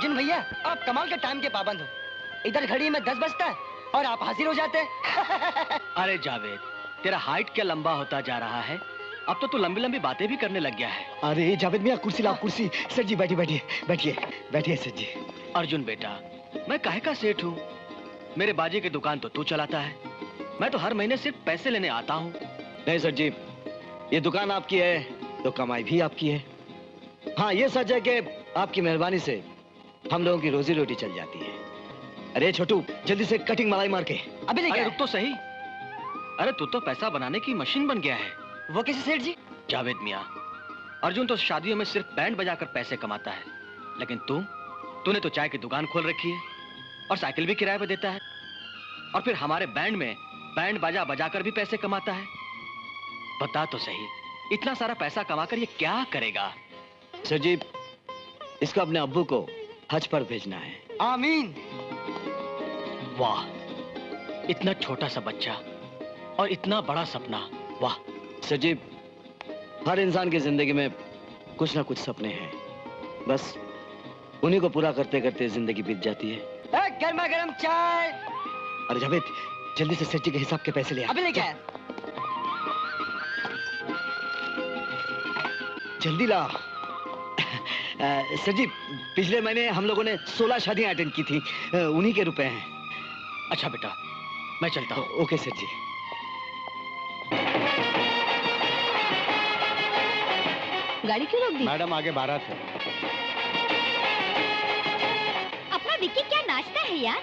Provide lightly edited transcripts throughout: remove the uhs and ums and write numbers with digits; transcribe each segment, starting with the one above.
अर्जुन भैया, आप कमाल के टाइम के पाबंद हो। इधर घड़ी में 10 बजता है और आप हाजिर हो जाते हैं। अरे जावेद, तेरा हाइट क्या लंबा होता जा रहा है। अब तो तू लंबी लंबी बातें भी करने लग गया है। अरे जावेद मियां, कुर्सी लाओ, कुर्सी। सर जी बैठिए बैठिए बैठिए बैठिए सर जी। अर्जुन बेटा, मैं काहे का सेठ हूँ? मेरे बाजी की दुकान तो तू चलाता है, मैं तो हर महीने सिर्फ पैसे लेने आता हूँ। नहीं सर जी, ये दुकान आपकी है तो कमाई भी आपकी है। हाँ, ये सच है कि आपकी मेहरबानी से हम लोगों की रोजी रोटी चल जाती है। अरे छोटू, जल्दी से कटिंग मलाई मार के। अभी अरे रुक तो सही। अरे तू तो पैसा बनाने की मशीन बन गया है। वो कैसे सेठ जी? जावेद मियां, अर्जुन तो शादियों में सिर्फ बैंड बजाकर पैसे कमाता है, लेकिन तूने तो चाय की दुकान खोल रखी है और साइकिल भी किराए पे देता है, और फिर हमारे बैंड में बैंड बाजा बजाकर भी पैसे कमाता है। बता तो सही, इतना सारा पैसा कमाकर ये क्या करेगा? सर जी, इसको अपने अब्बू को हज पर भेजना है। आमीन। वाह, इतना छोटा सा बच्चा और इतना बड़ा सपना, वाह। सर जी, हर इंसान की जिंदगी में कुछ ना कुछ सपने हैं, बस उन्हीं को पूरा करते करते जिंदगी बीत जाती है। गर्मा गर्म चाय। अरे जावेद, जल्दी से सेठ जी के हिसाब के पैसे ले आ। अभी लेके आया। जल्दी ला। सर जी, पिछले महीने हम लोगों ने 16 शादियां अटेंड की थी, उन्हीं के रुपए हैं। अच्छा बेटा, मैं चलता हूँ। ओके सर जी। गाड़ी क्यों रोक दी? मैडम, आगे बारात है। अपना विक्की क्या नाचता है यार।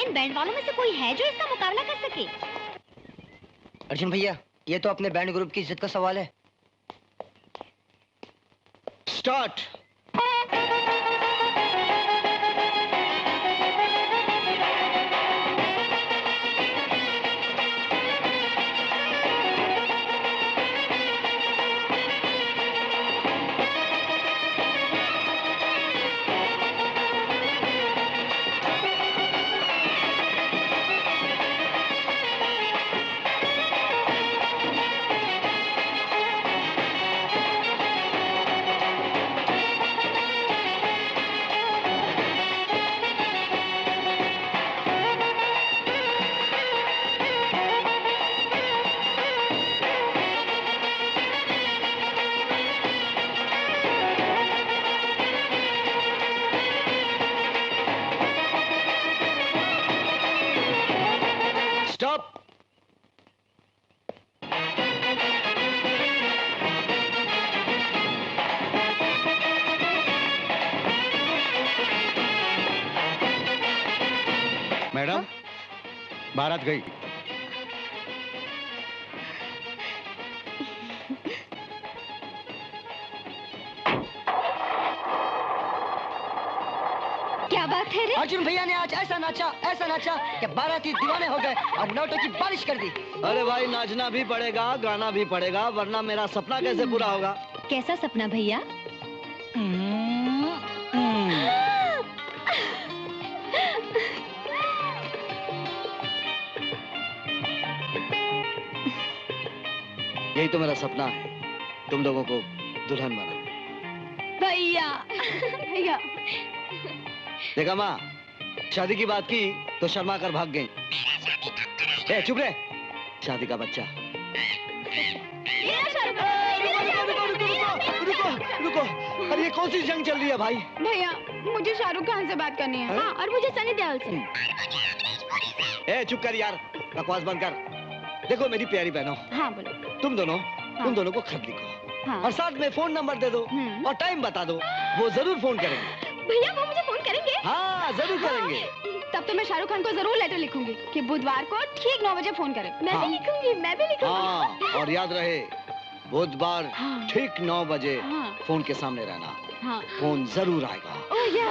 इन बैंड वालों में से कोई है जो इसका मुकाबला कर सके? अर्जुन भैया, ये तो अपने बैंड ग्रुप की इज्जत का सवाल है। स्टार्ट। मैडम, बारात गई। क्या बात है रे? अर्जुन भैया ने आज ऐसा नाचा कि बाराती दीवाने हो गए और नोटों की बारिश कर दी। अरे भाई, नाचना भी पड़ेगा, गाना भी पड़ेगा, वरना मेरा सपना कैसे पूरा होगा? कैसा सपना भैया? यही तो मेरा सपना है, तुम लोगों को दुल्हन बनाना। भैया भैया। देखा माँ, शादी की बात की तो शर्मा कर भाग गई। ए, चुप रहे, शादी का बच्चा। रुको, अरे ये कौन सी जंग चल रही है भाई? भैया, मुझे शाहरुख खान से बात करनी है। हाँ, और मुझे सनी देओल से। ए, चुप कर यार, बकवास बंद कर। देखो मेरी प्यारी बहनों, हाँ बोलो। तुम दोनों उन दोनों को खत लिखो, हाँ। और साथ में फोन नंबर दे दो और टाइम बता दो, वो जरूर फोन करेंगे। भैया, वो मुझे फोन करेंगे? हाँ, जरूर करेंगे। तब तो मैं शाहरुख खान को जरूर लेटर लिखूंगी कि बुधवार को ठीक 9 बजे फोन करें। मैं भी लिखूंगी, मैं भी लिखूंगी। हाँ, और याद रहे, बुधवार ठीक 9 बजे फोन के सामने रहना। हाँ। फोन जरूर आएगा। ओह या।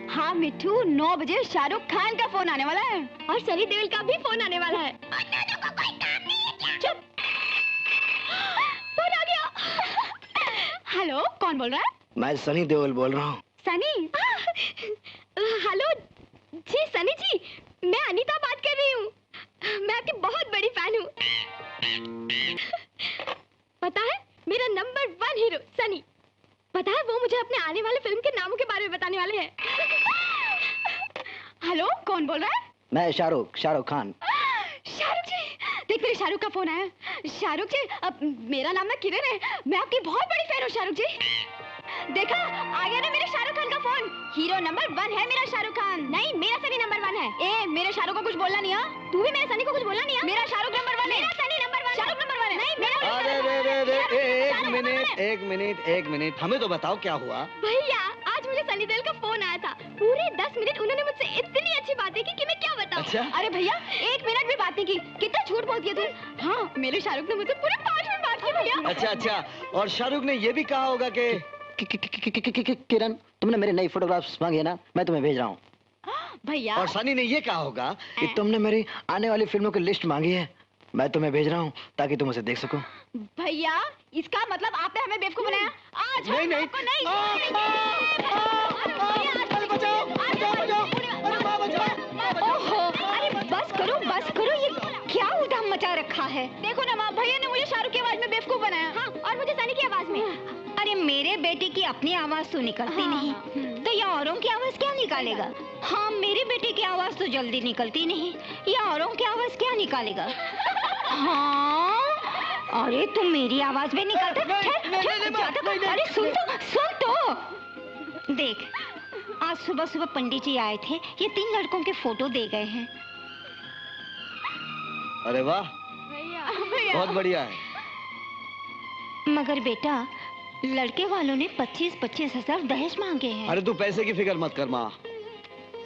हाँ मिठू, 9 बजे शाहरुख खान का फोन आने वाला है और सनी देओल का भी फोन आने वाला है। चुप, फोन आ गया। हेलो, कौन बोल रहा है? मैं सनी देओल बोल रहा हूँ। सनी? हेलो जी, सनी जी, मैं अनीता बात कर रही हूँ। मैं आपकी बहुत बड़ी फैन हूँ। पता है, पता है वो मुझे अपने आने वाले फिल्म के नामों के बारे में बताने वाले हैं। हेलो, कौन बोल रहा है? मैं शाहरुख खान। शाहरुख जी, देख मेरे शाहरुख का फोन आया। शाहरुख जी, अब मेरा नाम ना किरण है, मैं आपकी बहुत बड़ी फैन हूँ शाहरुख जी। देखा, आ गया ना मेरे शाहरुख खान का फोन। हीरो नंबर 1 है मेरा शाहरुख खान। नहीं, मेरा सनी नंबर 1 है। ए, मेरे शाहरुख को कुछ बोलना नहीं है। तू भी मेरे सनी को कुछ बोलना नहीं है। मेरा शाहरुख नंबर 1 है। मेरा सनी नंबर 1 है। शाहरुख नंबर 1 है। नहीं, मेरा एक मिनट, हमें तो बताओ क्या हुआ? भैया, आज मुझे सनी देओल का फोन आया था। पूरे 10 मिनट उन्होंने मुझसे इतनी अच्छी बातें की कि मैं क्या बताऊं। अच्छा? अरे भैया, 1 मिनट भी बात नहीं की। कितना झूठ बोल दिया तू। हाँ, मेरे शाहरुख ने मुझसे पूरे 5 मिनट बात की भैया। अच्छा, और शाहरुख ने ये भी कहा होगा कि किरण, तुमने मेरे नई फोटोग्राफ्स मांगे ना, मैं तुम्हें भेज रहा हूँ। भैया, और सनी ने ये कहा होगा कि तुमने मेरी आने वाली फिल्मों की लिस्ट मांगी है, मैं तुम्हें भेज रहा हूँ ताकि तुम उसे देख सको। भैया, इसका मतलब आपने हमें बेवकूफ बनाया। आज नहीं, नहीं। आपको नहीं। ओहो, अरे बस करो, ये क्या उल्टा मचा रखा है। देखो ना माँ, भैया ने मुझे शाहरुख की आवाज में बेवकूफ बनाया। हाँ, और मुझे सनी की आवाज में। अरे मेरे बेटे की अपनी आवाज तो निकलती नहीं, तो ये औरों की आवाज क्या निकालेगा? हाँ, मेरे बेटे की आवाज तो जल्दी निकलती नहीं, ये औरों की आवाज क्या निकालेगा? हाँ, अरे तुम मेरी आवाज में निकालते। अरे सुन तो देख, आज सुबह सुबह पंडित जी आए थे, ये 3 लड़कों के फोटो दे गए हैं। अरे वाह, बहुत बढ़िया है। मगर बेटा, लड़के वालों ने 25-25 हजार दहेज मांगे हैं। अरे तू पैसे की फिक्र मत कर माँ,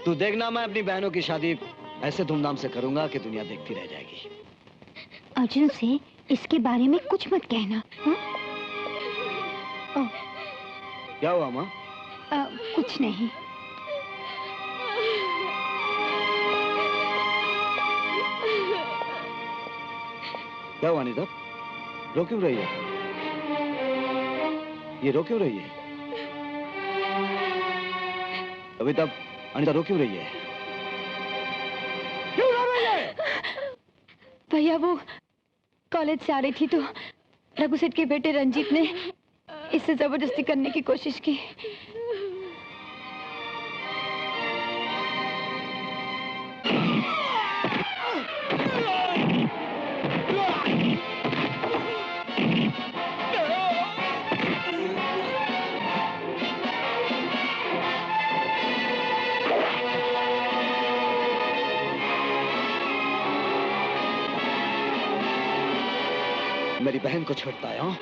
तू देखना, मैं अपनी बहनों की शादी ऐसे धूमधाम से करूंगा कि दुनिया देखती रह जाएगी। अर्जुन से इसके बारे में कुछ मत कहना। क्या हुआ माँ? कुछ नहीं। क्या हुआ अनीता, रो क्यों रही है? ये रो क्यों रही है? अभी तब अनीता रो क्यों रही है? क्यों रो रही है? भैया, वो कॉलेज से आ रही थी तो रघु सेठ के बेटे रंजीत ने इससे जबरदस्ती करने की कोशिश की। मेरी बहन को छेड़ता है, हाँ?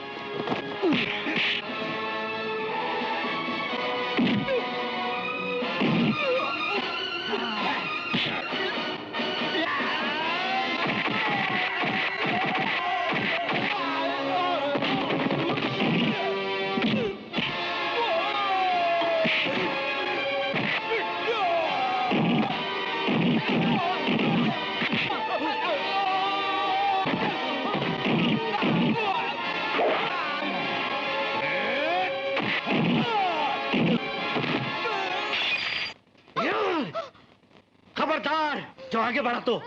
खबरदार, जो आगे बढ़ा तो।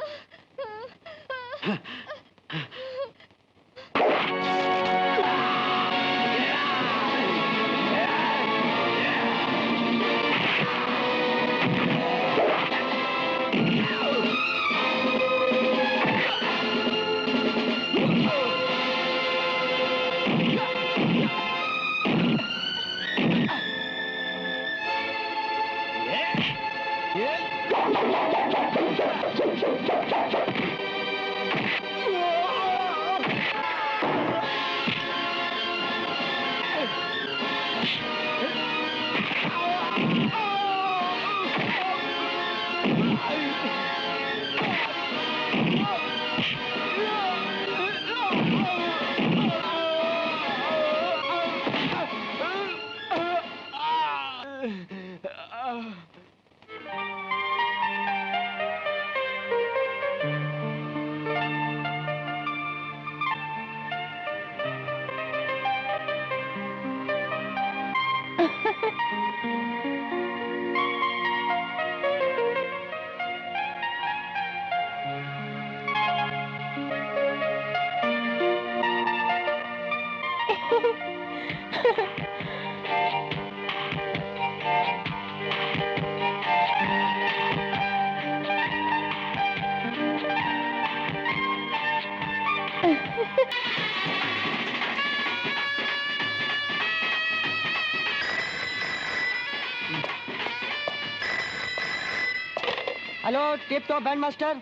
Hello tip top band master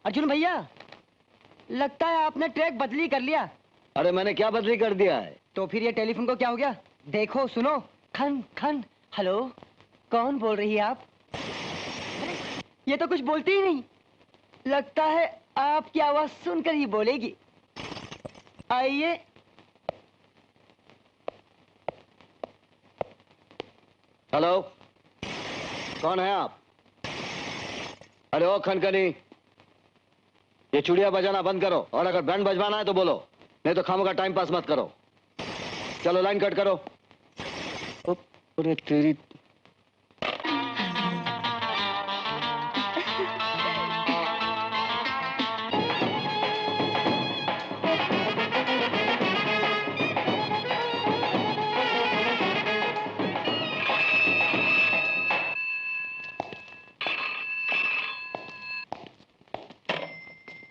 Arjun भैया, लगता है आपने ट्रैक बदली कर लिया। अरे मैंने क्या बदली कर दिया है? तो फिर ये टेलीफोन को क्या हो गया? देखो सुनो, खन खन। हेलो, कौन बोल रही है आप? ये तो कुछ बोलती ही नहीं। लगता है आपकी आवाज सुनकर ही बोलेगी। आइए। हेलो, कौन है आप? अरे ओ खनखनी, ये चूड़िया बजाना बंद करो, और अगर बैंड बजवाना है तो बोलो, नहीं तो खामों का टाइम पास मत करो। चलो लाइन कट करो। अरे तेरी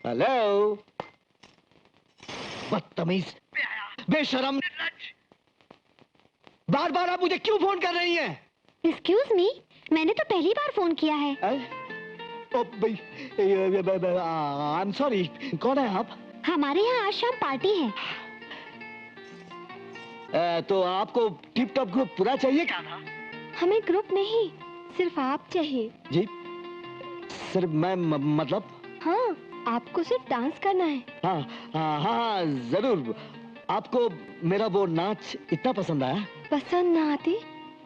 हेलो, बदतमीज, बेशरम, बार बार आप मुझे क्यों फोन कर रही हैं? एक्सक्यूज मी, मैंने तो पहली बार फोन किया है। आई एम सॉरी, कौन है आप? हमारे यहाँ आज शाम पार्टी है। तो आपको टिप टॉप ग्रुप पूरा चाहिए क्या था? हमें ग्रुप नहीं, सिर्फ आप चाहिए। जी, सिर्फ मैं मतलब? हाँ, आपको सिर्फ डांस करना है। हाँ हाँ हाँ जरूर। आपको मेरा वो नाच इतना पसंद आया? पसंद ना आती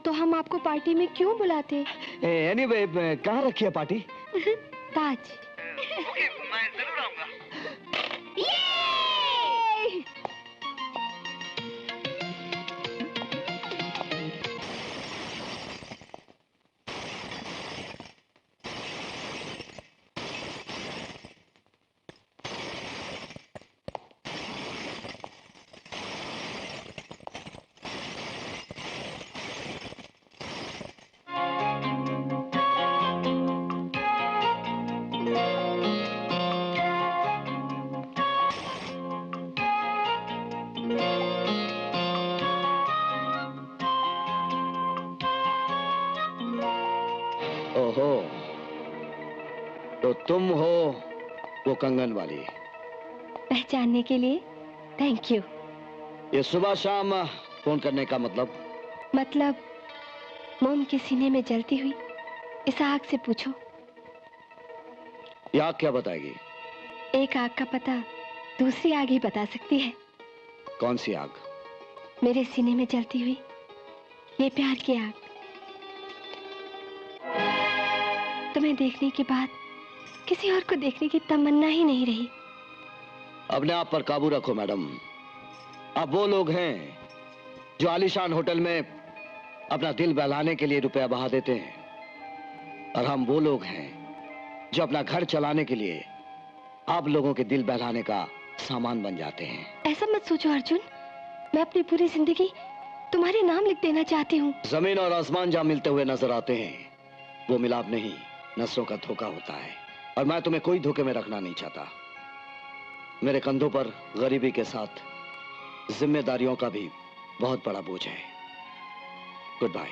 तो हम आपको पार्टी में क्यों बुलाते? एनीवे, कहाँ रखी है पार्टी? ताज। मैं जरूर आऊंगा। ओहो, तो तुम हो वो कंगन वाली। पहचानने के लिए थैंक यू। ये सुबह शाम फोन करने का मतलब? मतलब मोम के सीने में जलती हुई इस आग से पूछो। ये आग क्या बताएगी? एक आग का पता दूसरी आग ही बता सकती है। कौन सी आग? मेरे सीने में जलती हुई ये प्यार की आग। तुम्हें देखने के बाद किसी और को देखने की तमन्ना ही नहीं रही। अपने आप पर काबू रखो मैडम। अब वो लोग हैं जो आलीशान होटल में अपना दिल बहलाने के लिए रुपया बहा देते हैं, और हम वो लोग हैं जो अपना घर चलाने के लिए आप लोगों के दिल बहलाने का सामान बन जाते हैं। ऐसा मत सोचो अर्जुन, मैं अपनी पूरी जिंदगी तुम्हारे नाम लिख देना चाहती हूँ। जमीन और आसमान जहाँ मिलते हुए नजर आते हैं, वो मिलाप नहीं, नसों का धोखा होता है, और मैं तुम्हें कोई धोखे में रखना नहीं चाहता। मेरे कंधों पर गरीबी के साथ जिम्मेदारियों का भी बहुत बड़ा बोझ है। Good bye.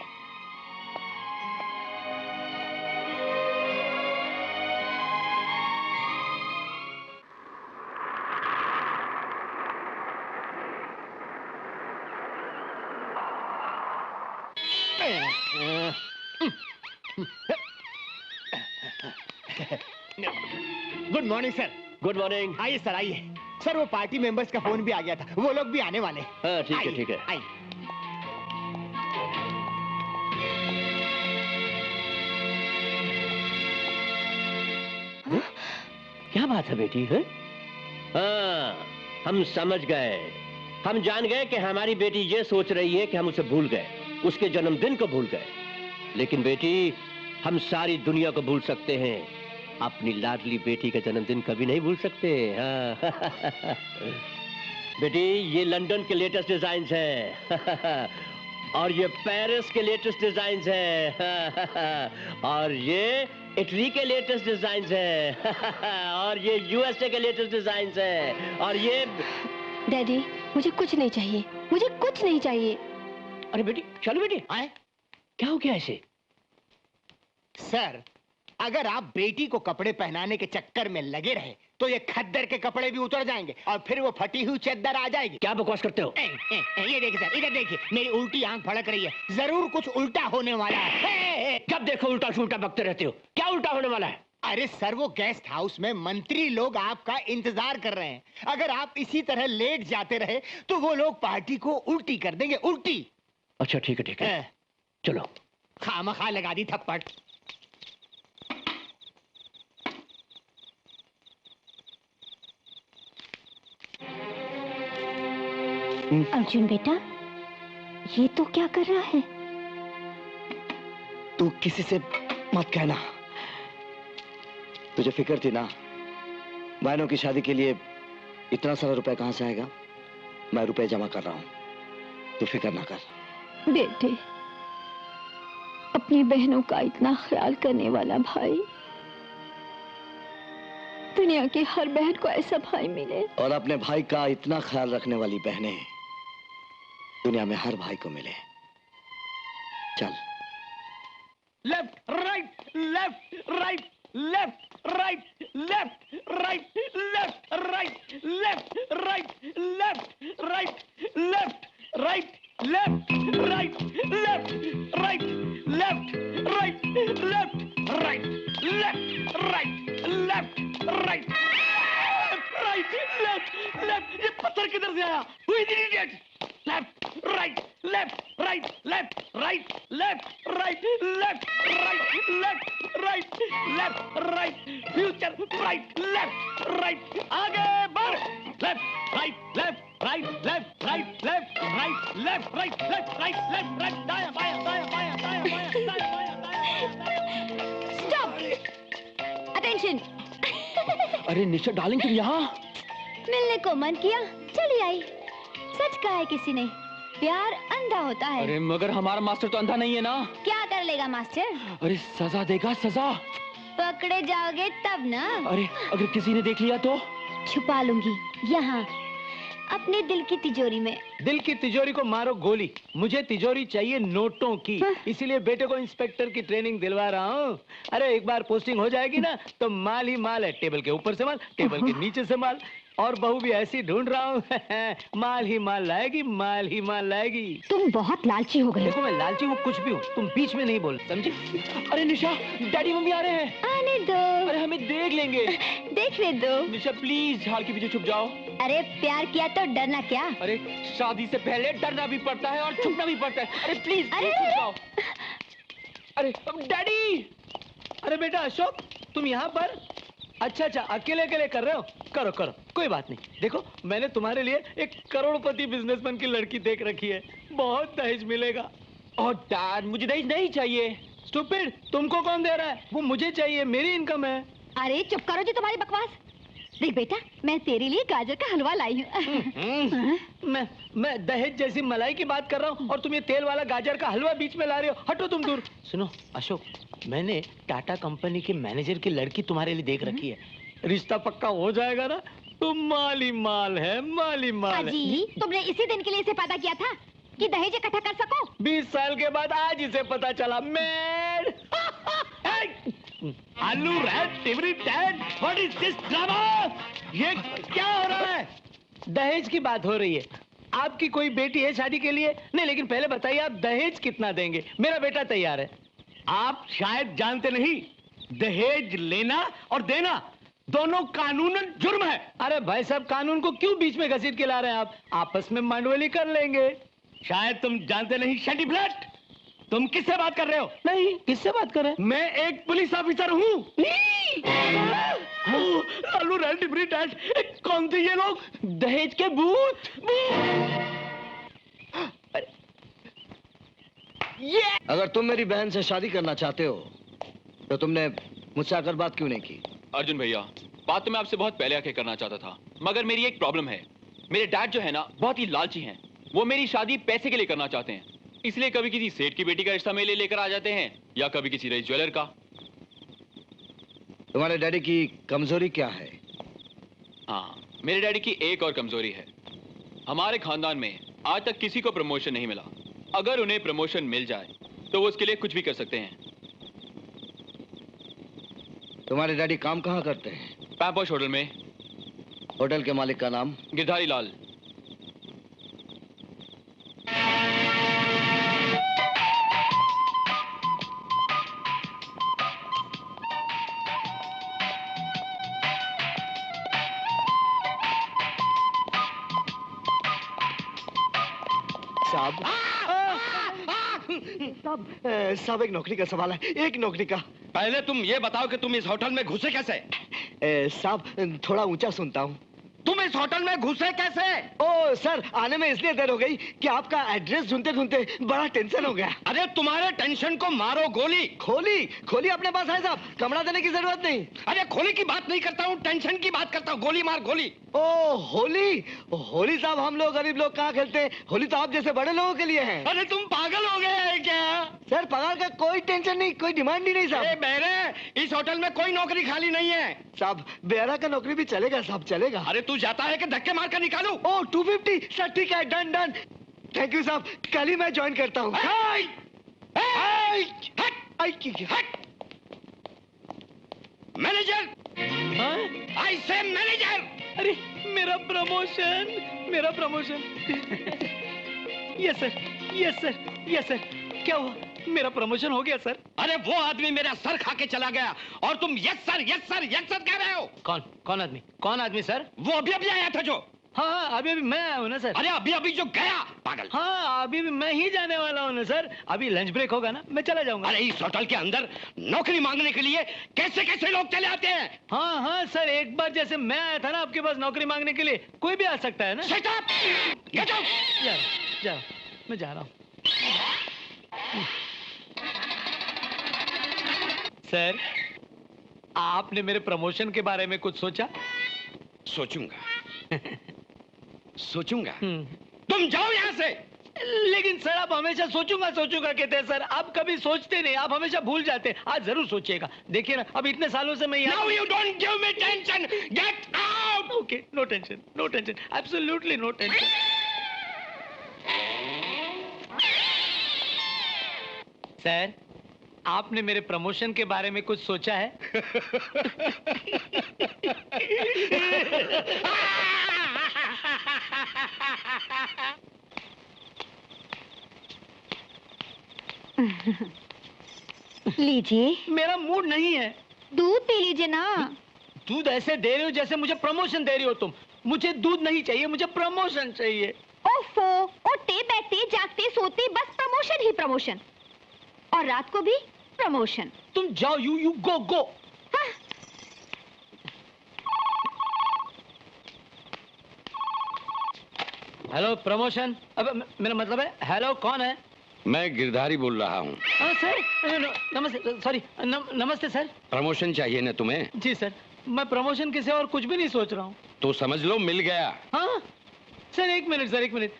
Good morning sir. Good morning. आइए सर, आइए सर। वो पार्टी मेंबर्स का फोन भी आ गया था, वो लोग भी आने वाले। हाँ ठीक है, ठीक है। आइए। क्या बात है बेटी है? हाँ, हम समझ गए। हम जान गए कि हमारी बेटी ये सोच रही है कि हम उसे भूल गए, उसके जन्मदिन को भूल गए। लेकिन बेटी, हम सारी दुनिया को भूल सकते हैं, अपनी लाडली बेटी का जन्मदिन कभी नहीं भूल सकते। हाँ। बेटी, ये लंदन के लेटेस्ट डिजाइन्स हैं और ये पेरिस के लेटेस्ट डिजाइन्स हैं और ये इटली के लेटेस्ट डिजाइन्स हैं और ये यूएसए के लेटेस्ट डिजाइन्स हैं और ये। डैडी, मुझे कुछ नहीं चाहिए, मुझे कुछ नहीं चाहिए। अरे बेटी, चलो बेटी। आए। क्या हो गया ऐसे? सर, अगर आप बेटी को कपड़े पहनाने के चक्कर में लगे रहे तो ये खद्दर के कपड़े भी उतर जाएंगे और फिर वो फटी हुई चद्दर आ जाएगी। क्या बकवास करते हो? ये देखिए सर, इधर देखिए, मेरी उल्टी आंख फड़क रही है। जरूर कुछ उल्टा होने वाला है। कब देखो उल्टा सुल्टा बकते रहते हो। क्या उल्टा होने वाला है? अरे सर, वो गेस्ट हाउस में मंत्री लोग आपका इंतजार कर रहे हैं। अगर आप इसी तरह लेट जाते रहे तो वो लोग पार्टी को उल्टी कर देंगे, उल्टी। अच्छा ठीक है चलो। खामखा लगा दी थप्पड़। अर्जुन बेटा, ये तो क्या कर रहा है? तू किसी से मत कहना। तुझे फिक्र थी ना बहनों की शादी के लिए इतना सारा रुपए कहां से आएगा? मैं रुपए जमा कर रहा हूं, तू फिक्र ना कर। बेटे, अपनी बहनों का इतना ख्याल करने वाला भाई, दुनिया की हर बहन को ऐसा भाई मिले। और अपने भाई का इतना ख्याल रखने वाली बहनें दुनिया में हर भाई को मिले। चल। Left right left right left right left right left right left right left right left right left right left right left right left right left right left right right left left. ये पत्थर किधर से आया? Who is the idiot? Left, right, left, right, left, right, left, right, left, right, left, right, left, right, future, right, left, right, आगे बढ़, left, right, left, right, left, right, left, right, left, right, left, right, left, right, दायां, बायां, दायां, बायां, दायां, बायां, दायां, बायां, दायां, दायां। Stop, attention. अरे निशा डार्लिंग, तुम यहाँ? मिलने को मन किया, चली आई। सच कहा है किसी ने, प्यार अंधा होता है। अरे मगर हमारा मास्टर तो अंधा नहीं है ना। क्या कर लेगा मास्टर? अरे सजा देगा, सजा। पकड़े जाओगे तब ना। अरे अगर किसी ने देख लिया तो? छुपा लूंगी यहाँ, अपने दिल की तिजोरी में। दिल की तिजोरी को मारो गोली, मुझे तिजोरी चाहिए नोटों की। इसीलिए बेटे को इंस्पेक्टर की ट्रेनिंग दिलवा रहा हूँ। अरे एक बार पोस्टिंग हो जाएगी ना तो माल ही माल है। टेबल के ऊपर से माल, टेबल के नीचे से माल, और बहू भी ऐसी ढूंढ रहा हूँ माल ही माल लाएगी, माल ही माल लाएगी। तुम बहुत लालची हो गए। देखो मैं लालची हूँ कुछ भी हूँ, तुम बीच में नहीं बोल, समझी? अरे निशा, डैडी मम्मी आ रहे हैं। आने दो। अरे हमें देख लेंगे। देखने दो। निशा प्लीज झाड़ के पीछे छुप जाओ। अरे प्यार किया तो डरना क्या? अरे शादी से पहले डरना भी पड़ता है और छुपना भी पड़ता है। अरे प्लीज अरे छुप जाओ। अरे डैडी। अरे बेटा अशोक, तुम यहाँ पर? अच्छा अच्छा, अकेले अकेले कर रहे हो? करो करो, कोई बात नहीं। देखो मैंने तुम्हारे लिए एक करोड़पति बिजनेसमैन की लड़की देख रखी है, बहुत दहेज मिलेगा। और डैड मुझे दहेज नहीं चाहिए। स्टूपिड, तुमको कौन दे रहा है? वो मुझे चाहिए, मेरी इनकम है। अरे चुप करो जी तुम्हारी बकवास। देख बेटा, मैं तेरे लिए गाजर का हलवा लाई हूँ। मैं दहेज जैसी मलाई की बात कर रहा हूँ और तुम ये तेल वाला गाजर का हलवा बीच में ला रहे हो। हटो तुम दूर। सुनो अशोक, मैंने टाटा कंपनी के मैनेजर की लड़की तुम्हारे लिए देख रखी है। रिश्ता पक्का हो जाएगा ना तो माल ही माल है, माल ही माल है। अजी, तुमने इसी दिन के लिए इसे पैदा किया था कि दहेज इकट्ठा कर सको? 20 साल के बाद आज इसे पता चला। मैड आलू रेड टिबरी टैड, व्हाट इज दिस ड्रामा? ये क्या हो रहा है? दहेज की बात हो रही है। आपकी कोई बेटी है शादी के लिए? नहीं, लेकिन पहले बताइए आप दहेज कितना देंगे? मेरा बेटा तैयार है। आप शायद जानते नहीं, दहेज लेना और देना दोनों कानूनन जुर्म है। अरे भाई साहब, कानून को क्यों बीच में घसीट के ला रहे हैं आप? आपस में मांडवली कर लेंगे। शायद तुम जानते नहीं शटी फ्लैट। तुम किससे बात कर रहे हो? नहीं, किससे बात कर रहे हैं? मैं एक पुलिस ऑफिसर हूँ। आलू रेड टिबरी टैड, कौन थे ये लोग? दहेज के भूत। अगर तुम मेरी बहन से शादी करना चाहते हो तो तुमने मुझसे आकर बात क्यों नहीं की? अर्जुन भैया, बात तो मैं आपसे बहुत पहले आके करना चाहता था, मगर मेरी एक प्रॉब्लम है। मेरे डैड जो है ना, बहुत ही लालची हैं। वो मेरी शादी पैसे के लिए करना चाहते हैं, इसलिए कभी किसी सेठ की बेटी का रिश्ता मेरे लिए लेकर आ जाते हैं या कभी किसी रईस ज्वेलर का। तुम्हारे डैडी की कमजोरी क्या है? हाँ, मेरे डैडी की एक और कमजोरी है। हमारे खानदान में आज तक किसी को प्रमोशन नहीं मिला। अगर उन्हें प्रमोशन मिल जाए तो वो उसके लिए कुछ भी कर सकते हैं। तुम्हारे डैडी काम कहाँ करते हैं? पैम्पोश होटल में। होटल के मालिक का नाम? गिरधारी लाल। साहब एक नौकरी का सवाल है, एक नौकरी का। पहले तुम ये बताओ कि तुम इस होटल में घुसे कैसे? साहब थोड़ा ऊंचा सुनता हूँ। तुम इस होटल में घुसे कैसे? ओ सर, आने में इसलिए देर हो गई कि आपका एड्रेस ढूंढते ढूंढते बड़ा टेंशन हो गया। अरे तुम्हारे टेंशन को मारो गोली। खोली अपने पास है साहब, कमरा देने की जरूरत नहीं। अरे खोली की बात नहीं करता हूँ, टेंशन की बात करता हूँ। गोली मार गोली। ओ होली साहब, हम लोग गरीब लोग कहाँ खेलते हैं? होली तो आप जैसे बड़े लोगों के लिए है। अरे तुम पागल हो गए हैं क्या? सर पगार का कोई टेंशन नहीं, कोई डिमांड ही नहीं साहब। मेरे इस होटल में कोई नौकरी खाली नहीं है। साहब बेहरा का नौकरी भी चलेगा साहब, चलेगा। अरे तू जाता है कि धक्के मार कर निकालू? ओ 250 सर, ठीक है, डन डन। थैंक यू साहब, कल ही मैं ज्वाइन करता हूँ। मैनेजर, आई से मैनेजर। अरे मेरा प्रमोशन, मेरा promotion. Yes sir, yes sir, yes sir. क्या हुआ? मेरा प्रमोशन हो गया सर। अरे वो आदमी मेरा सर खा के चला गया और तुम yes sir yes sir yes sir कह रहे हो। कौन आदमी सर? वो अभी आया था जो। हाँ अभी मैं आया हूँ ना सर। अरे अभी जो गया, पागल। हाँ अभी मैं ही जाने वाला हूँ ना सर। अभी लंच ब्रेक होगा ना, मैं चला जाऊंगा। अरे इस होटल के अंदर नौकरी मांगने के लिए कैसे कैसे लोग चले आते हैं। हाँ सर, एक बार जैसे मैं आया था ना आपके पास नौकरी मांगने के लिए, कोई भी आ सकता है ना। Shut up! Get out! जा मैं जा रहा हूँ। सर आपने मेरे प्रमोशन के बारे में कुछ सोचा? सोचूंगा। तुम जाओ यहाँ से। लेकिन सर आप हमेशा सोचूंगा कहते हैं सर, आप कभी सोचते नहीं, आप हमेशा भूल जाते हैं। आज जरूर सोचिएगा, देखिए ना अब इतने सालों से मैं यहाँ। Now you don't give me tension. Get out! Okay, no tension, absolutely no tension. Sir आपने मेरे प्रमोशन के बारे में कुछ सोचा है? लीजिए। मेरा मूड नहीं है। दूध पी लीजिए ना। दूध ऐसे दे रही हो जैसे मुझे प्रमोशन दे रही हो तुम। मुझे दूध नहीं चाहिए, मुझे प्रमोशन चाहिए। ओफो, उठते बैठते जागते सोते बस प्रमोशन ही प्रमोशन, और रात को भी प्रमोशन। तुम जाओ, यू गो। हाँ। हेलो प्रमोशन, अब मेरा मतलब है हेलो, कौन है? मैं गिरधारी बोल रहा हूँ। सर नमस्ते, सॉरी नमस्ते सर। प्रमोशन चाहिए ना तुम्हें? जी सर, मैं प्रमोशन के सिवा और कुछ भी नहीं सोच रहा हूँ। तो समझ लो मिल गया। हाँ सर, एक मिनट।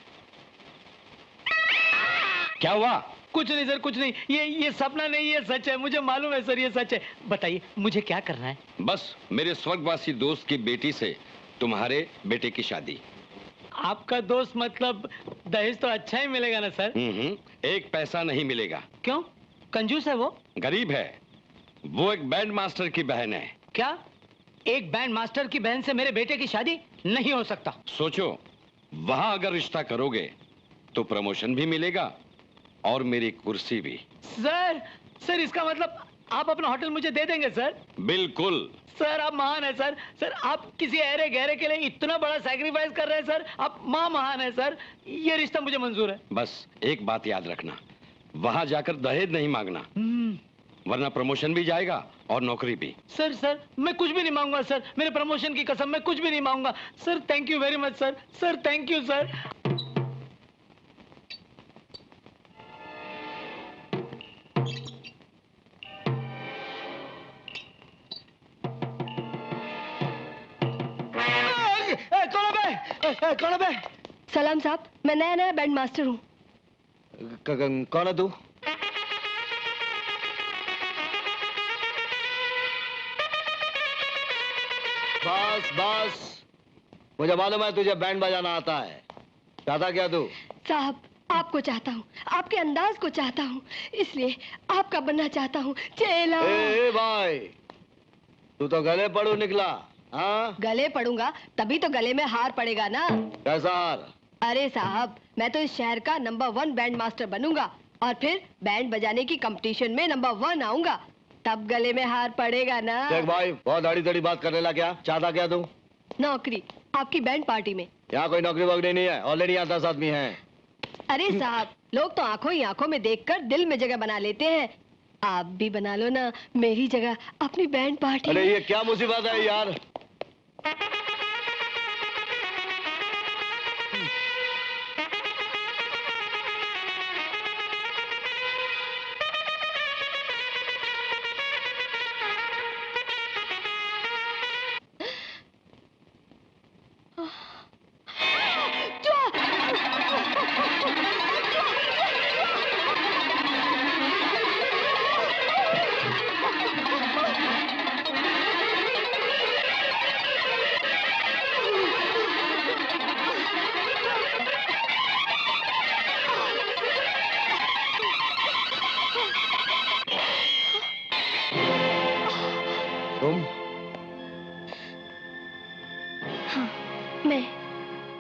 क्या हुआ? कुछ नहीं सर, कुछ नहीं। ये सपना नहीं, ये सच है, मुझे मालूम है सर, ये सच है। बताइए मुझे क्या करना है? बस मेरे स्वर्गवासी दोस्त की बेटी से तुम्हारे बेटे की शादी। आपका दोस्त मतलब दहेज तो अच्छा ही मिलेगा ना सर? एक पैसा नहीं मिलेगा। क्यों? कंजूस है वो? गरीब है। वो एक बैंड मास्टर की बहन है। क्या? एक बैंड मास्टर की बहन से मेरे बेटे की शादी नहीं हो सकता। सोचो, वहां अगर रिश्ता करोगे तो प्रमोशन भी मिलेगा और मेरी कुर्सी भी। सर इसका मतलब आप अपना होटल मुझे दे देंगे सर? बिल्कुल। सर आप महान है सर। सर आप किसी अरे गहरे के लिए इतना बड़ा सैक्रिफाइस कर रहे हैं सर, आप महान है सर। ये रिश्ता मुझे मंजूर है। बस एक बात याद रखना, वहां जाकर दहेज नहीं मांगना, वरना प्रमोशन भी जाएगा और नौकरी भी। सर मैं कुछ भी नहीं मांगूंगा सर, मेरे प्रमोशन की कसम, मैं कुछ भी नहीं मांगूंगा sir. Thank you very much sir. Sir thank you sir. कौन है? सलाम साहब, मैं नया बैंड मास्टर हूँ। कौन है तू? बस मुझे मालूम है तुझे बैंड बजाना आता है। चाहता क्या तू? साहब आपको चाहता हूँ, आपके अंदाज को चाहता हूँ, इसलिए आपका बनना चाहता हूँ चेला। भाई तू तो गले पड़ू निकला। हाँ, गले पड़ूंगा तभी तो गले में हार पड़ेगा ना। कैसा हार? अरे साहब, मैं तो इस शहर का नंबर 1 बैंड मास्टर बनूंगा और फिर बैंड बजाने की कंपटीशन में नंबर 1 आऊंगा, तब गले में हार पड़ेगा ना। देख भाई, बहुत आड़ी तड़ी बात करने लगा। क्या चाहता क्या तू? नौकरी आपकी बैंड पार्टी में। यहाँ कोई नौकरी वोकरी नहीं है, ऑलरेडी यहाँ 10 आदमी हैं। अरे साहब, लोग तो आंखों ही आंखों में देखकर दिल में जगह बना लेते हैं। आप भी बना लो ना मेरी जगह अपनी बैंड पार्टी। अरे ये क्या मुसीबत है यार।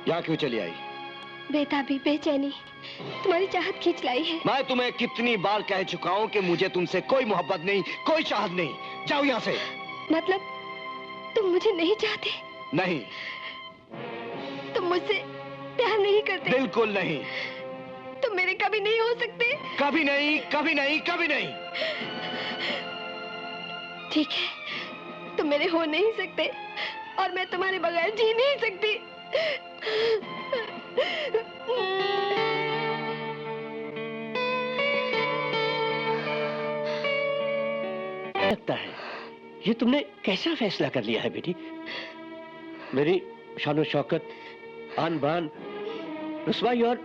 यहाँ क्यों चली आई? बेताबी बेचैनी तुम्हारी चाहत खींच लाई है। मैं तुम्हें कितनी बार कह चुका हूँ कि मुझे तुमसे कोई मोहब्बत नहीं, कोई चाहत नहीं। जाओ यहाँ से। मतलब तुम मुझे नहीं चाहते? नहीं। तुम मुझसे प्यार नहीं करते? बिल्कुल नहीं। तुम मेरे कभी नहीं हो सकते? कभी नहीं, कभी नहीं, कभी नहीं। ठीक है, तुम मेरे हो नहीं सकते और मैं तुम्हारे बगैर जी नहीं सकती। लगता है ये तुमने कैसा फैसला कर लिया है बेटी? मेरी शान शौकत, आन बान, रुसवाई और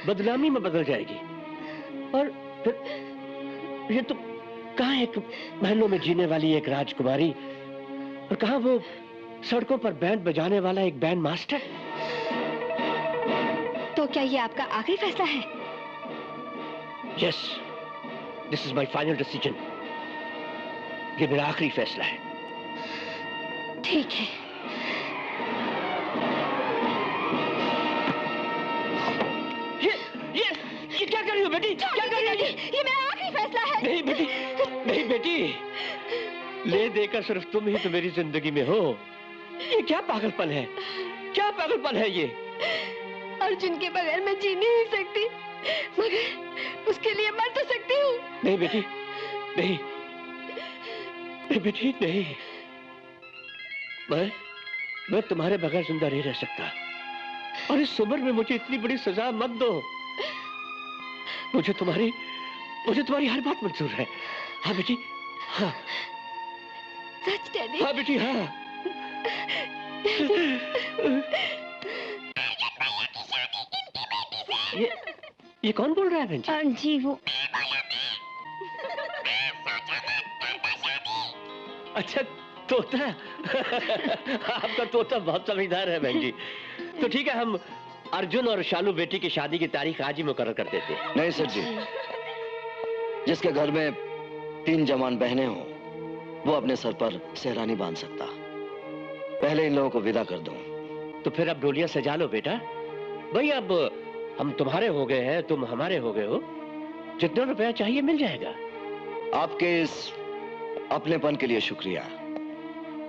बदनामी में बदल जाएगी। और फिर ये तुम कहाँ एक महलों में जीने वाली एक राजकुमारी और कहाँ वो सड़कों पर बैंड बजाने वाला एक बैंड मास्टर। तो क्या ये आपका आखिरी फैसला है? Yes, this is my final decision. ये मेरा आखिरी फैसला है। ठीक है। ये क्या कर रही हो बेटी? क्या कर रही हो? ये मेरा आखिरी फैसला है। नहीं बेटी, नहीं बेटी, ले देकर सिर्फ तुम ही तो मेरी जिंदगी में हो। ये क्या पागलपन है? क्या पागलपन है ये? अर्जुन के बगैर मैं जी नहीं सकती, मगर उसके लिए मर तो सकती हूँ। नहीं बेटी, नहीं, नहीं बेटी, नहीं। मैं तुम्हारे बगैर जिंदा नहीं रह सकता और इस उम्र में मुझे इतनी बड़ी सजा मत दो। मुझे तुम्हारी हर बात मंजूर है। हाँ बेटी, हाँ। सच डैडी? हाँ बेटी, हाँ। ये कौन बोल रहा है बहन जी? जी वो। अच्छा, तोता। आपका तोता बहुत समझदार है बहन जी। तो ठीक है, हम अर्जुन और शालू बेटी की शादी की तारीख आज ही मुकर्रर कर देते हैं। नहीं सर जी, जिसके घर में 3 जवान बहनें हों, वो अपने सर पर सेहरा नहीं बांध सकता। पहले इन लोगों को विदा कर दो। तो फिर अब डोलियां सजा लो बेटा। भाई अब हम तुम्हारे हो गए हैं, तुम हमारे हो गए हो। जितना रुपया चाहिए मिल जाएगा। आपके इस अपनेपन के लिए शुक्रिया,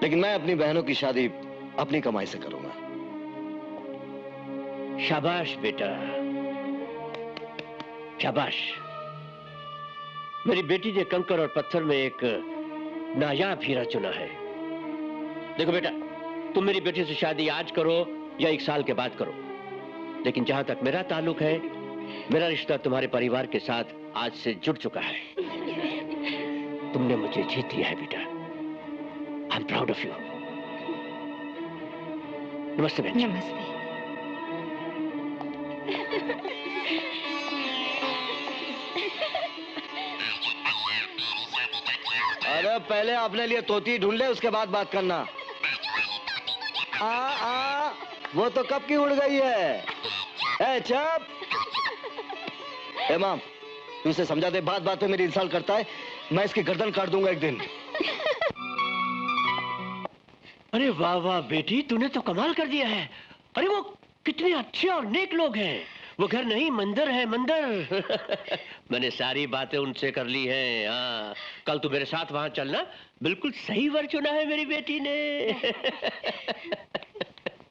लेकिन मैं अपनी बहनों की शादी अपनी कमाई से करूंगा। शाबाश बेटा, शाबाश। मेरी बेटी ने कंकर और पत्थर में एक नायाब हीरा चुना है। देखो बेटा, तुम मेरी बेटी से शादी आज करो या 1 साल के बाद करो, लेकिन जहां तक मेरा ताल्लुक है, मेरा रिश्ता तुम्हारे परिवार के साथ आज से जुड़ चुका है। तुमने मुझे जीत लिया है बेटा। I am proud of you. नमस्ते बहन। नमस्ते। अरे पहले अपने लिए तोती ढूंढ ले, उसके बाद बात करना। वो तो कब की उड़ गई है। चुप। इमाम, तू इसे समझा दे, बात बात पे मेरी इंसल्ट करता है। मैं इसकी गर्दन काट दूंगा एक दिन। अरे वाह वाह बेटी, तूने तो कमाल कर दिया है। अरे वो कितने अच्छे और नेक लोग हैं। वो घर नहीं मंदिर है, मंदिर। मैंने सारी बातें उनसे कर ली हैं। हाँ, कल तू मेरे साथ वहां चलना। बिल्कुल सही वर चुना है मेरी बेटी ने।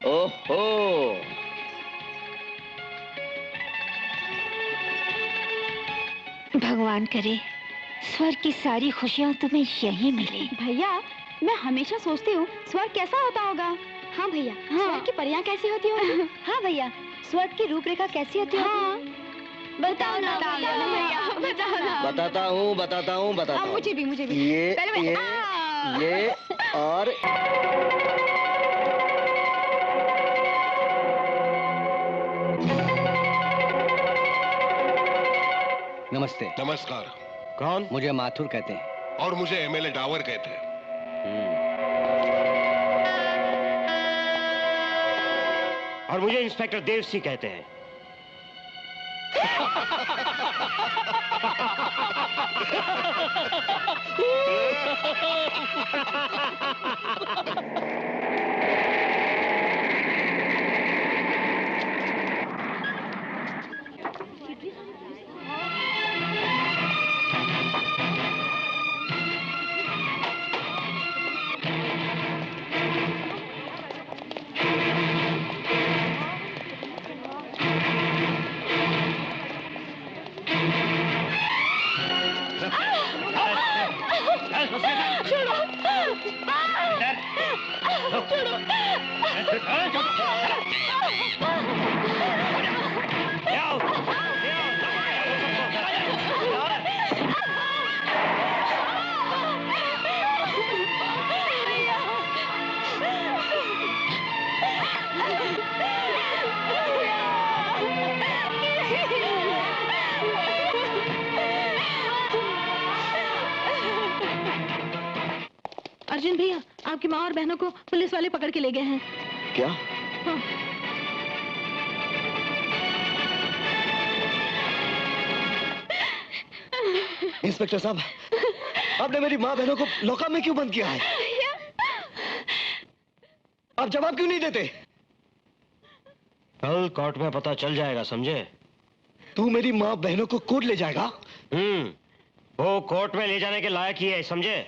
ओहो, भगवान करे स्वर्ग की सारी खुशियाँ तुम्हें यहीं मिले। भैया, मैं हमेशा सोचती हूँ स्वर्ग कैसा होता होगा। हाँ भैया, स्वर्ग की परियां कैसी होती होंगी? हाँ भैया, स्वर्ग की रूपरेखा कैसी होती होगी? बताओ ना भैया, बताओ ना। बताता हूँ बताता हूँ बताता हूँ। मुझे भी। ये और नमस्ते। नमस्कार। कौन? मुझे माथुर कहते हैं। और मुझे एमएलए डावर कहते हैं। और मुझे इंस्पेक्टर देव सिंह कहते हैं। अर्जुन भैया, आपकी माँ और बहनों को पुलिस वाले पकड़ के ले गए हैं। क्या? हाँ। इंस्पेक्टर साहब, आपने मेरी माँ बहनों को लॉकअप में क्यों बंद किया है? आप जवाब क्यों नहीं देते? कल कोर्ट में पता चल जाएगा, समझे? तू मेरी माँ बहनों को कोर्ट ले जाएगा? वो कोर्ट में ले जाने के लायक ही है, समझे?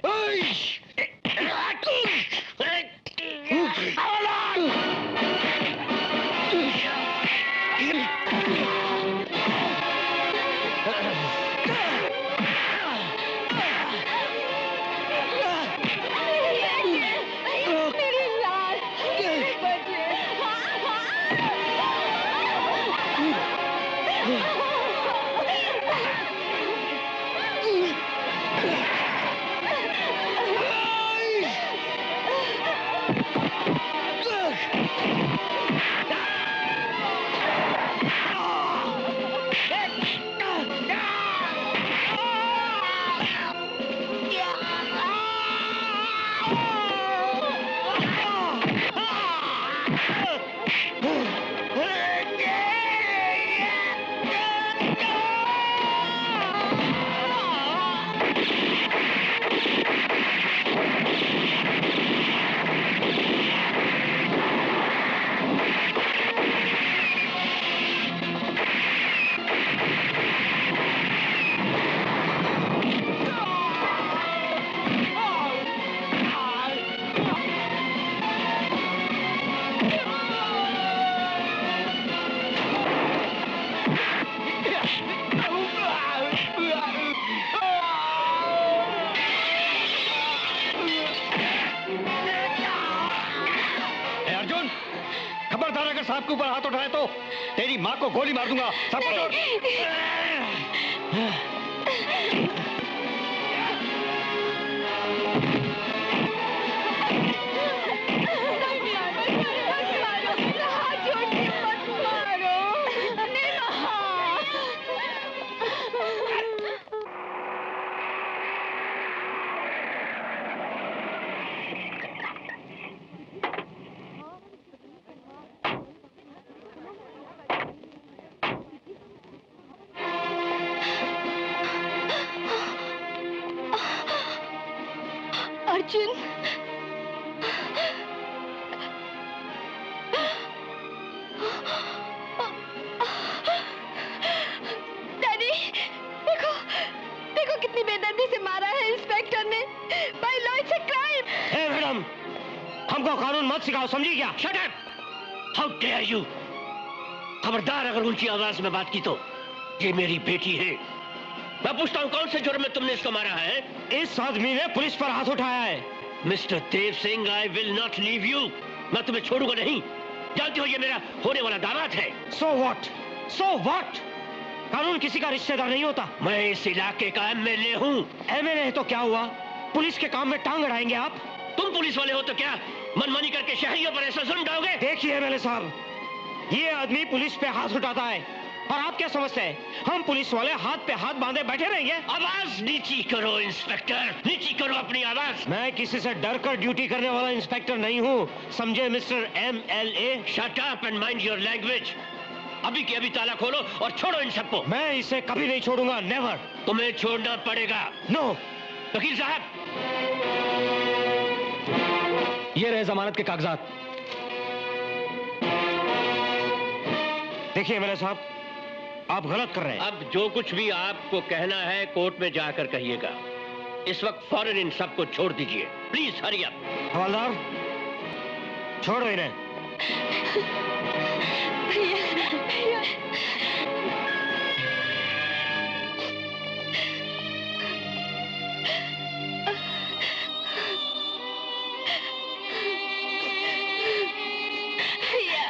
साहब के ऊपर हाथ उठाए तो तेरी माँ को गोली मार दूंगा। सबको छोड़। डैडी, देखो देखो कितनी बेदर्दी से मारा है इंस्पेक्टर ने। भाई law it's a crime. Hey madam, हमको कानून मत सिखाओ, समझी क्या? Shut up! How dare you! खबरदार अगर ऊंची आवाज में बात की तो। ये मेरी बेटी है। मैं पूछता हूँ कौन से जुर्म में तुमने इसको मारा है? इस आदमी ने पुलिस पर हाथ उठाया है। Mister Dev Singh, I will not leave you. मैं तुम्हें छोड़ूंगा नहीं। जानती हो ये मेरा होने वाला दामाद है। So what? So what? कानून किसी का रिश्तेदार नहीं होता। मैं इस इलाके का एमएलए हूँ। एमएलए तो क्या हुआ? पुलिस के काम में टांग अड़ाएंगे आप? तुम पुलिस वाले हो तो क्या मनमानी करके शहरियों पर ऐसा जुल्म ढाओगे? देखिए एमएलए साहब, ये आदमी पुलिस पे हाथ उठाता है और आप क्या समझते हैं हम पुलिस वाले हाथ पे हाथ बांधे बैठे रहेंगे? आवाज नीची करो इंस्पेक्टर, नीची करो अपनी आवाज। मैं किसी से डर कर ड्यूटी करने वाला इंस्पेक्टर नहीं हूँ, समझे mister MLA? Shut up and mind your language. अभी के अभी ताला खोलो और छोड़ो इन सबको। मैं इसे कभी नहीं छोड़ूंगा, नेवर। तुम्हें छोड़ना पड़ेगा। नो। वकील साहब, ये रहे जमानत के कागजात। देखिए एमएलए साहब, आप गलत कर रहे हैं। अब जो कुछ भी आपको कहना है कोर्ट में जाकर कहिएगा। इस वक्त फौरन इन सबको छोड़ दीजिए, प्लीज हरी अप। हवलदार, छोड़ो इन्हें। भैया,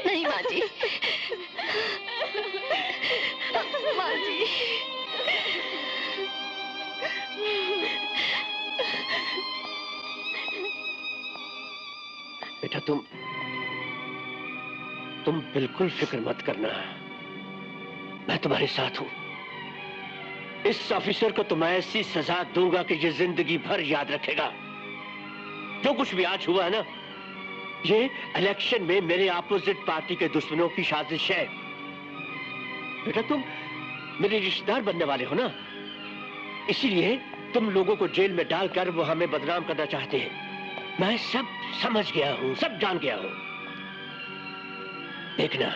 नहीं माँ जी, माँ जी। बेटा तुम बिल्कुल फिक्र मत करना, मैं तुम्हारे साथ हूं। इस ऑफिसर को तो मैं ऐसी सजा दूंगा कि ये जिंदगी भर याद रखेगा। जो कुछ भी आज हुआ है ना, ये इलेक्शन में मेरे अपोजिट पार्टी के दुश्मनों की साजिश है। बेटा तुम मेरे रिश्तेदार बनने वाले हो ना, इसीलिए तुम लोगों को जेल में डालकर वो हमें बदनाम करना चाहते हैं। मैं सब समझ गया हूं, सब जान गया हूं। देखना,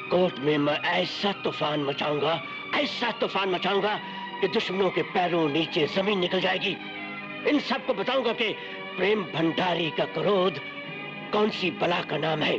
कोर्ट में मैं ऐसा तूफान मचाऊंगा, ऐसा तूफान मचाऊंगा कि दुश्मनों के पैरों नीचे जमीन निकल जाएगी। इन सबको बताऊंगा कि प्रेम भंडारी का क्रोध कौन सी बला का नाम है।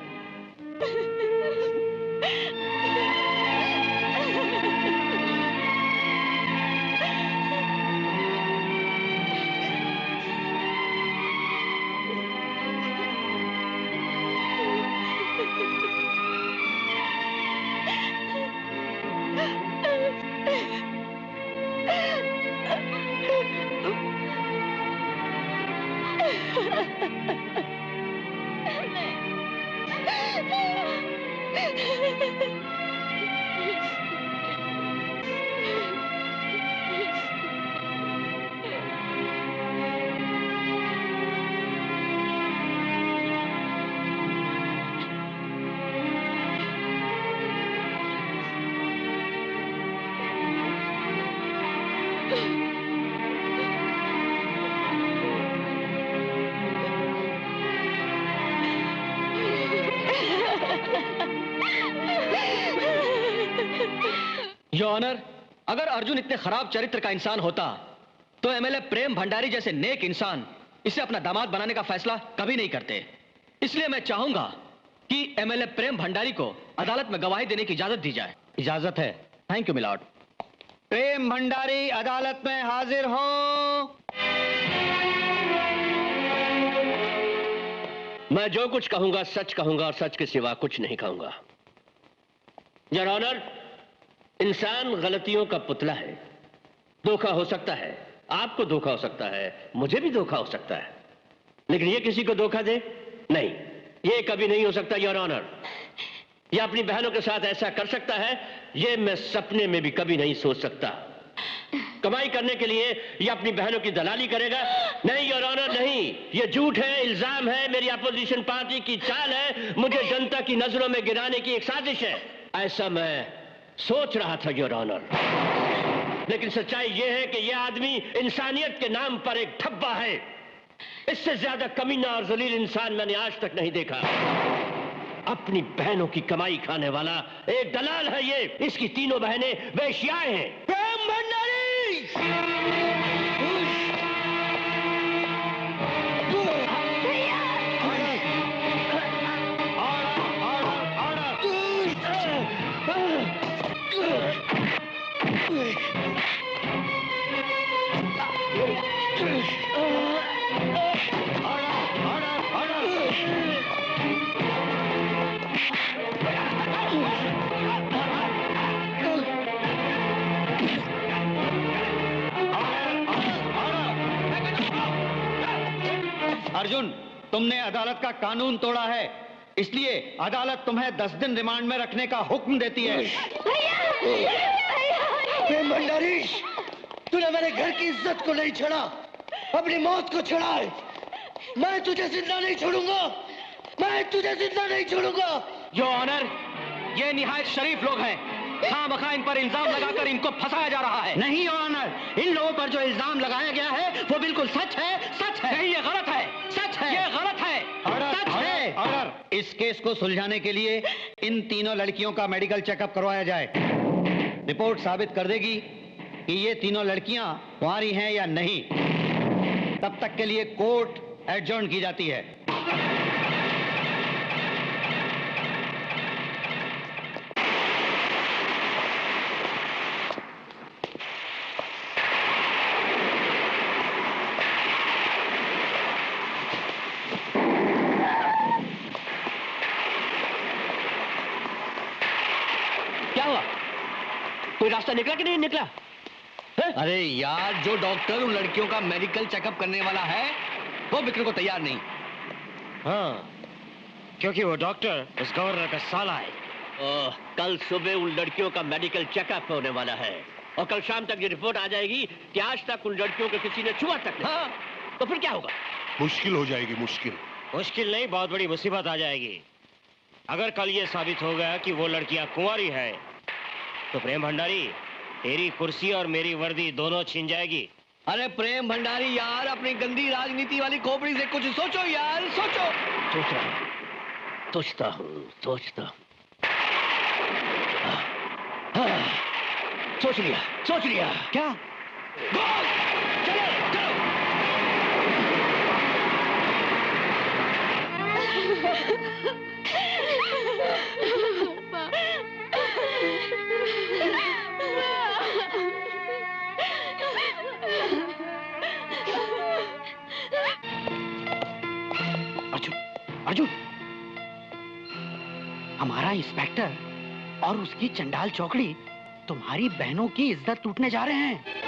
योर ऑनर, अगर अर्जुन इतने खराब चरित्र का इंसान होता तो एमएलए प्रेम भंडारी जैसे नेक इंसान इसे अपना दामाद बनाने का फैसला कभी नहीं करते। इसलिए मैं चाहूंगा कि एमएलए प्रेम भंडारी को अदालत में गवाही देने की इजाजत दी जाए। इजाजत है। Thank you milord. Prem Bhandari अदालत में हाजिर हो। मैं जो कुछ कहूंगा सच कहूंगा और सच के सिवा कुछ नहीं कहूंगा। योर ऑनर, इंसान गलतियों का पुतला है। धोखा हो सकता है, आपको धोखा हो सकता है, मुझे भी धोखा हो सकता है, लेकिन ये किसी को धोखा दे नहीं, ये कभी नहीं हो सकता। योर ऑनर, ये अपनी बहनों के साथ ऐसा कर सकता है, ये मैं सपने में भी कभी नहीं सोच सकता। कमाई करने के लिए ये अपनी बहनों की दलाली करेगा? नहीं योर ऑनर, नहीं, ये झूठ है, इल्जाम है, मेरी अपोजिशन पार्टी की चाल है, मुझे जनता की नजरों में गिराने की एक साजिश है। ऐसा मैं सोच रहा था योर ऑनर। लेकिन सच्चाई यह है कि यह आदमी इंसानियत के नाम पर एक ठप्पा है। इससे ज्यादा कमीना और जलील इंसान मैंने आज तक नहीं देखा। अपनी बहनों की कमाई खाने वाला एक दलाल है ये। इसकी तीनों बहनें वेश्याएं हैं। प्रेम भंडारी! अर्जुन, तुमने अदालत का कानून तोड़ा है, इसलिए अदालत तुम्हें 10 दिन रिमांड में रखने का हुक्म देती है। प्रेम भंडारी, तूने मेरे घर की इज्जत को नहीं छोड़ा, अपनी मौत को छोड़ा है। मैं तुझे जिंदा नहीं छोड़ूंगा, मैं तुझे जिंदा नहीं छोड़ूंगा। योर ऑनर, ये निहायत शरीफ लोग हैं। खामखा इन पर इल्जाम लगाकर इनको फंसाया जा रहा है। नहीं योर ऑनर, इन लोगों पर जो इल्जाम लगाया गया है वो बिल्कुल सच है, सच है। नहीं, ये गलत है, सच है, ये गलत है, सच है। ऑर्डर, इस केस को सुलझाने के लिए इन तीनों लड़कियों का मेडिकल चेकअप करवाया जाए। रिपोर्ट साबित कर देगी कि ये तीनों लड़कियां कुंवारी हैं या नहीं। तब तक के लिए कोर्ट एडजॉर्न की जाती है। क्या हुआ? कोई रास्ता निकला कि नहीं निकला? अरे यार, जो डॉक्टर उन लड़कियों का मेडिकल चेकअप करने वाला है वो बिक्री को तैयार नहीं। हाँ, क्योंकि वो डॉक्टर उस गवर्नर का साला है। कल सुबह उन लड़कियों का मेडिकल चेकअप होने वाला है और कल शाम तक ये रिपोर्ट आ जाएगी कि आज तक उन लड़कियों को किसी ने छुआ तक नहीं। हाँ, तो फिर क्या होगा? मुश्किल हो जाएगी, मुश्किल। मुश्किल नहीं, बहुत बड़ी मुसीबत आ जाएगी। अगर कल ये साबित हो गया कि वो लड़कियां कुंवारी है तो प्रेम भंडारी, तेरी कुर्सी और मेरी वर्दी दोनों छीन जाएगी। अरे प्रेम भंडारी यार, अपनी गंदी राजनीति वाली खोपड़ी से कुछ सोचो यार, सोचो। सोच रहा हूँ, सोचता हूँ। सोच लिया। क्या? चलो, चलो। अर्जुन, हमारा इंस्पेक्टर और उसकी चंडाल चौकड़ी तुम्हारी बहनों की इज्जत लूटने जा रहे हैं।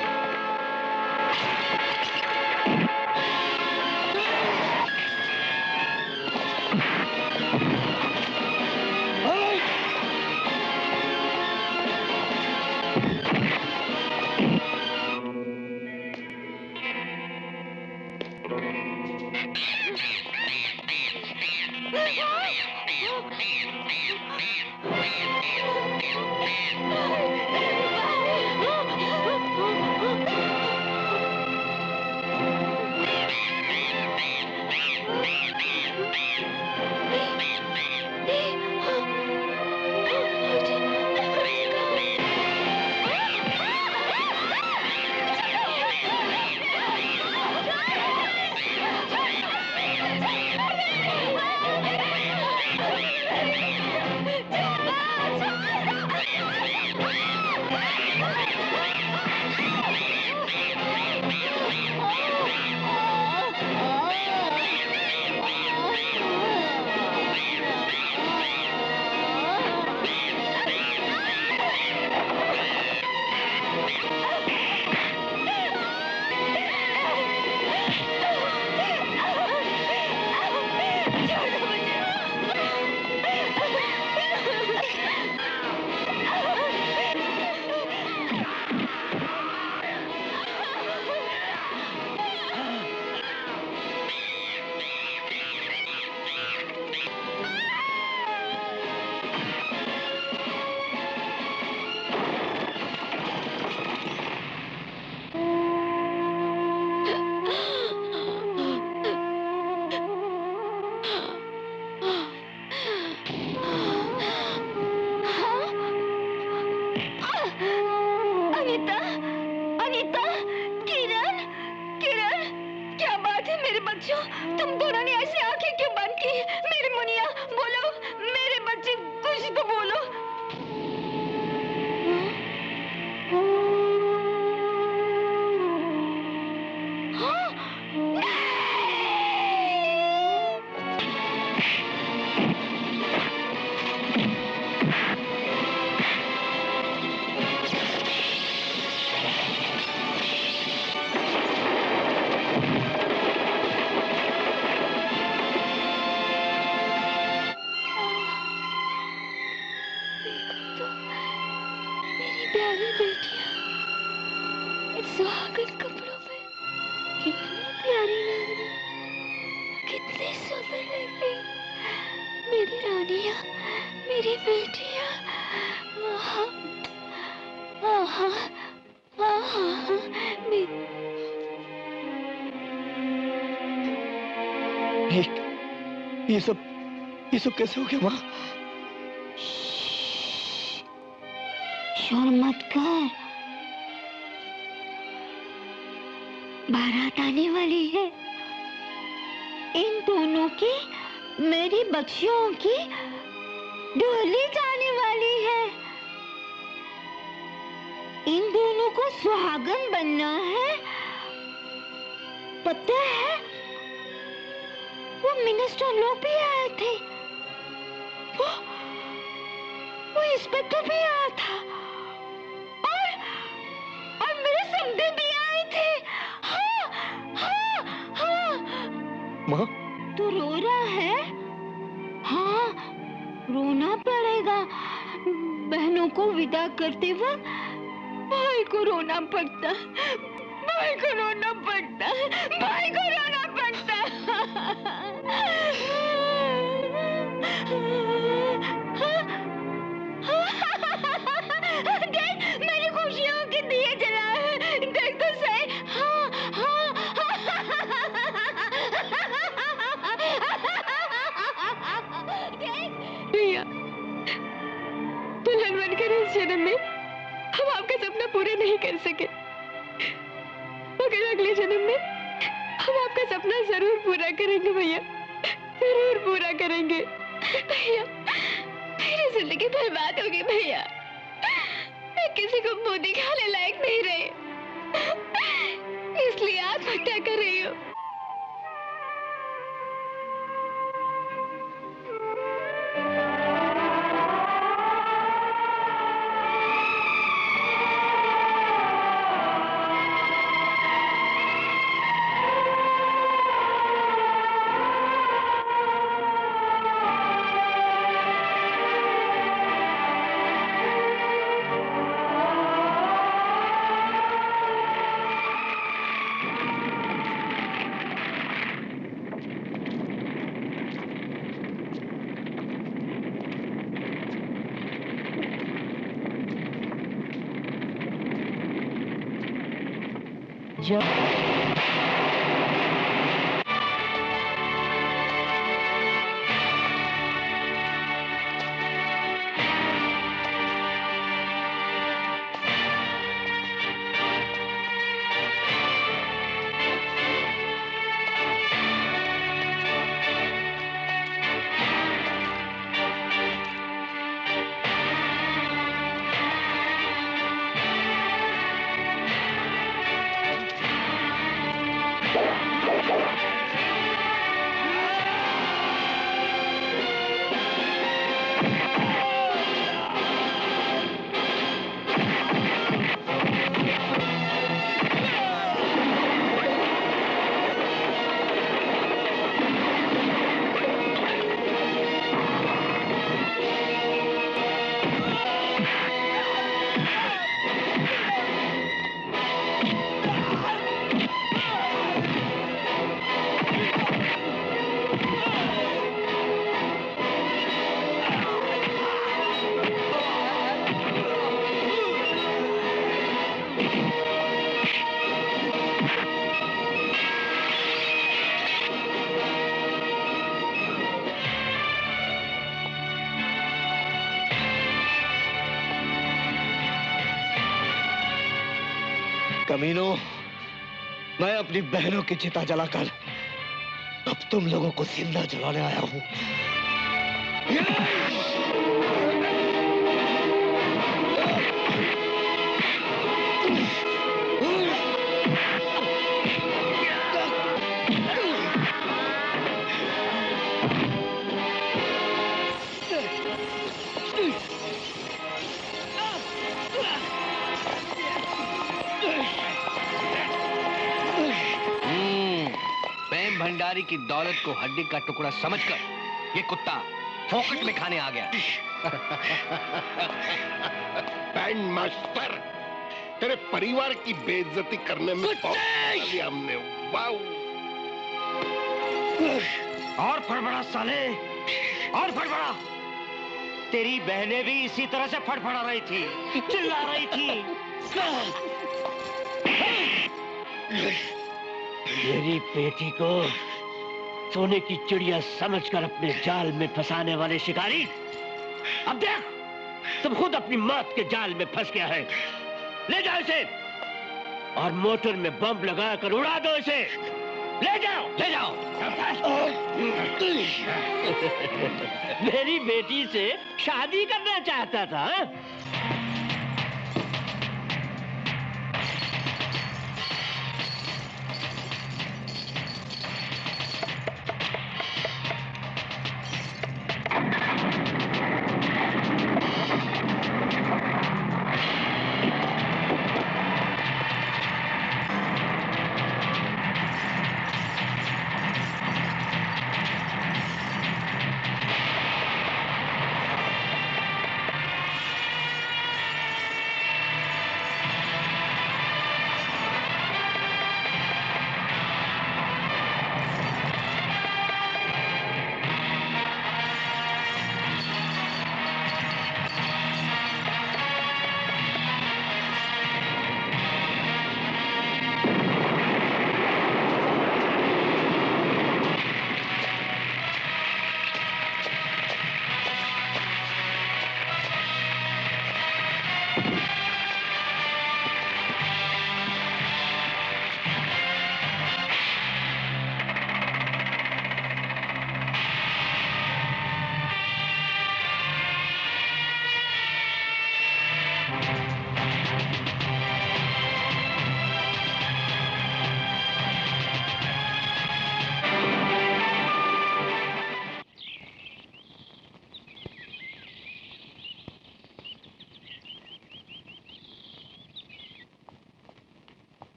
बच्चों, तुम दोनों ने ऐसी आंखें क्यों बंद की? मेरी मुनिया, बोलो, मेरे बच्चे, कुछ तो बोलो। सुहागन कपड़ों में कितनी प्यारी लग रही, कितनी सुंदर लग रही, मेरी रानियां, मेरी बेटियां। आहा, आहा, आहा, ये सब कैसे हो गया माँ? शोर मत कर, बारात आने वाली है। इन दोनों की, मेरी बच्चियों की डोली जाने वाली है। इन दोनों को सुहागन बनना है। पता है, वो मिनिस्टर लोग भी आए थे, वो इंस्पेक्टर भी आया था, और मेरे समधे भी आए थे। माँ? तू रो रहा है? हाँ, रोना पड़ेगा। बहनों को विदा करते वक्त भाई को रोना पड़ता, भाई को रोना पड़ता, भाई को रोना पड़ता। देख, मेरी खुशियों के दिए जला है, देख तो सही। हाँ, हाँ, भैया, दुल्हन बनकर इस जन्म में हम आपका सपना पूरा नहीं कर सके, मगर अगले जन्म में हम आपका सपना जरूर पूरा करेंगे भैया, जरूर पूरा करेंगे। भैया, मेरी जिंदगी बर्बाद होगी भैया, मैं किसी को मुंह दिखाने लायक नहीं रही, इसलिए आत्महत्या कर रही हूँ। कमीनों, मैं अपनी बहनों की चिता जलाकर अब तुम लोगों को जिंदा जलाने आया हूं। प्रेम भंडारी की दौलत को हड्डी का टुकड़ा समझकर ये कुत्ता फोकट में खाने आ गया। बैंड मास्टर, तेरे परिवार की बेइज्जती करने में हमने। वाओ! और फड़फड़ा साले, और फड़फड़ा। तेरी बहनें भी इसी तरह से फड़फड़ा रही थी, चिल्ला रही थी। मेरी बेटी को सोने की चिड़िया समझकर अपने जाल में फंसाने वाले शिकारी, अब देख तुम खुद अपनी मौत के जाल में फंस गया है। ले जाओ इसे और मोटर में बम लगाकर उड़ा दो इसे। ले जाओ, ले जाओ। मेरी बेटी से शादी करना चाहता था।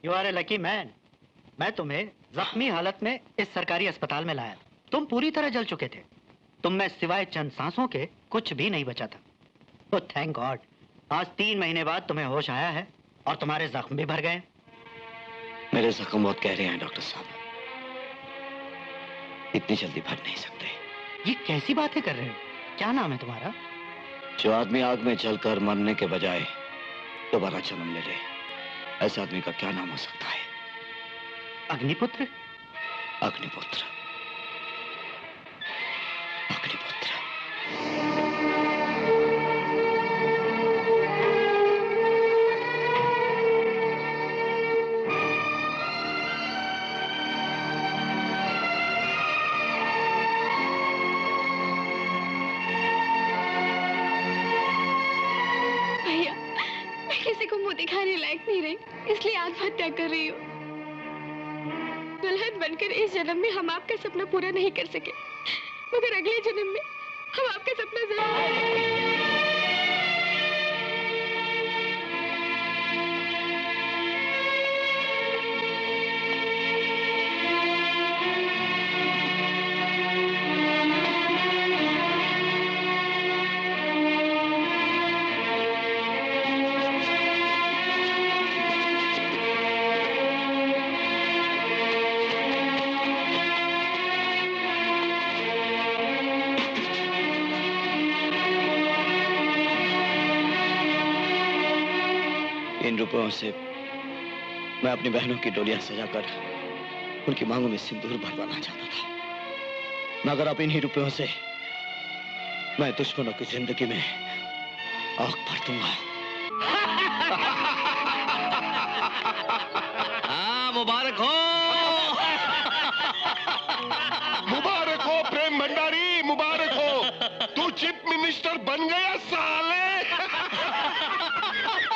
You are a lucky man. मैं तुम्हें जख्मी हालत में इस सरकारी अस्पताल में लाया। तुम पूरी तरह जल चुके थे। तुम में सिवाय चंद सांसों के कुछ भी नहीं बचा था। तो थैंक गॉड आज 3 महीने बाद तुम्हें होश आया है और तुम्हारे जख्म भी भर गए। मेरे जख्म बहुत गहरे हैं डॉक्टर साहब, इतनी जल्दी भर नहीं सकते। ये कैसी बातें कर रहे हो? क्या नाम है तुम्हारा? जो आदमी आग में जलकर मरने के बजाय दोबारा जन्म ले ले, ऐसे आदमी का क्या नाम हो सकता है? अग्निपुत्र। अग्निपुत्र, अग्निपुत्र। भैया, मैं किसी को मुंह दिखाने लायक नहीं रही, इसलिए आत्महत्या कर रही हूँ। दुल्हन बनकर इस जन्म में हम आपका सपना पूरा नहीं कर सके, मगर अगले जन्म में हम आपका सपना जरूर। इन रुपयों से मैं अपनी बहनों की डोलियां सजाकर उनकी मांगों में सिंदूर भरवाना चाहता था, मगर अब इन्हीं रुपयों से मैं दुश्मनों की जिंदगी में आग भर दूंगा। हाँ, मुबारक हो। मुबारक हो प्रेम भंडारी, मुबारक हो। तू चीफ मिनिस्टर बन गया साले।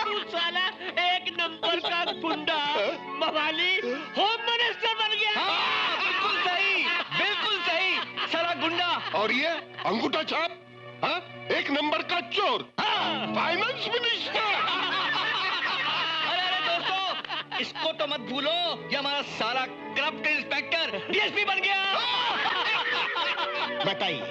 तू साला एक नंबर का गुंडा मवाली होम मिनिस्टर बन गया। हाँ, बिल्कुल सही, बिल्कुल सही, साला गुंडा। और ये अंगूठा छाप, हाँ, एक नंबर का चोर, फाइनेंस मिनिस्टर। अरे दोस्तों, इसको तो मत भूलो, ये हमारा साला करप्ट इंस्पेक्टर डीएसपी बन गया। बताइए,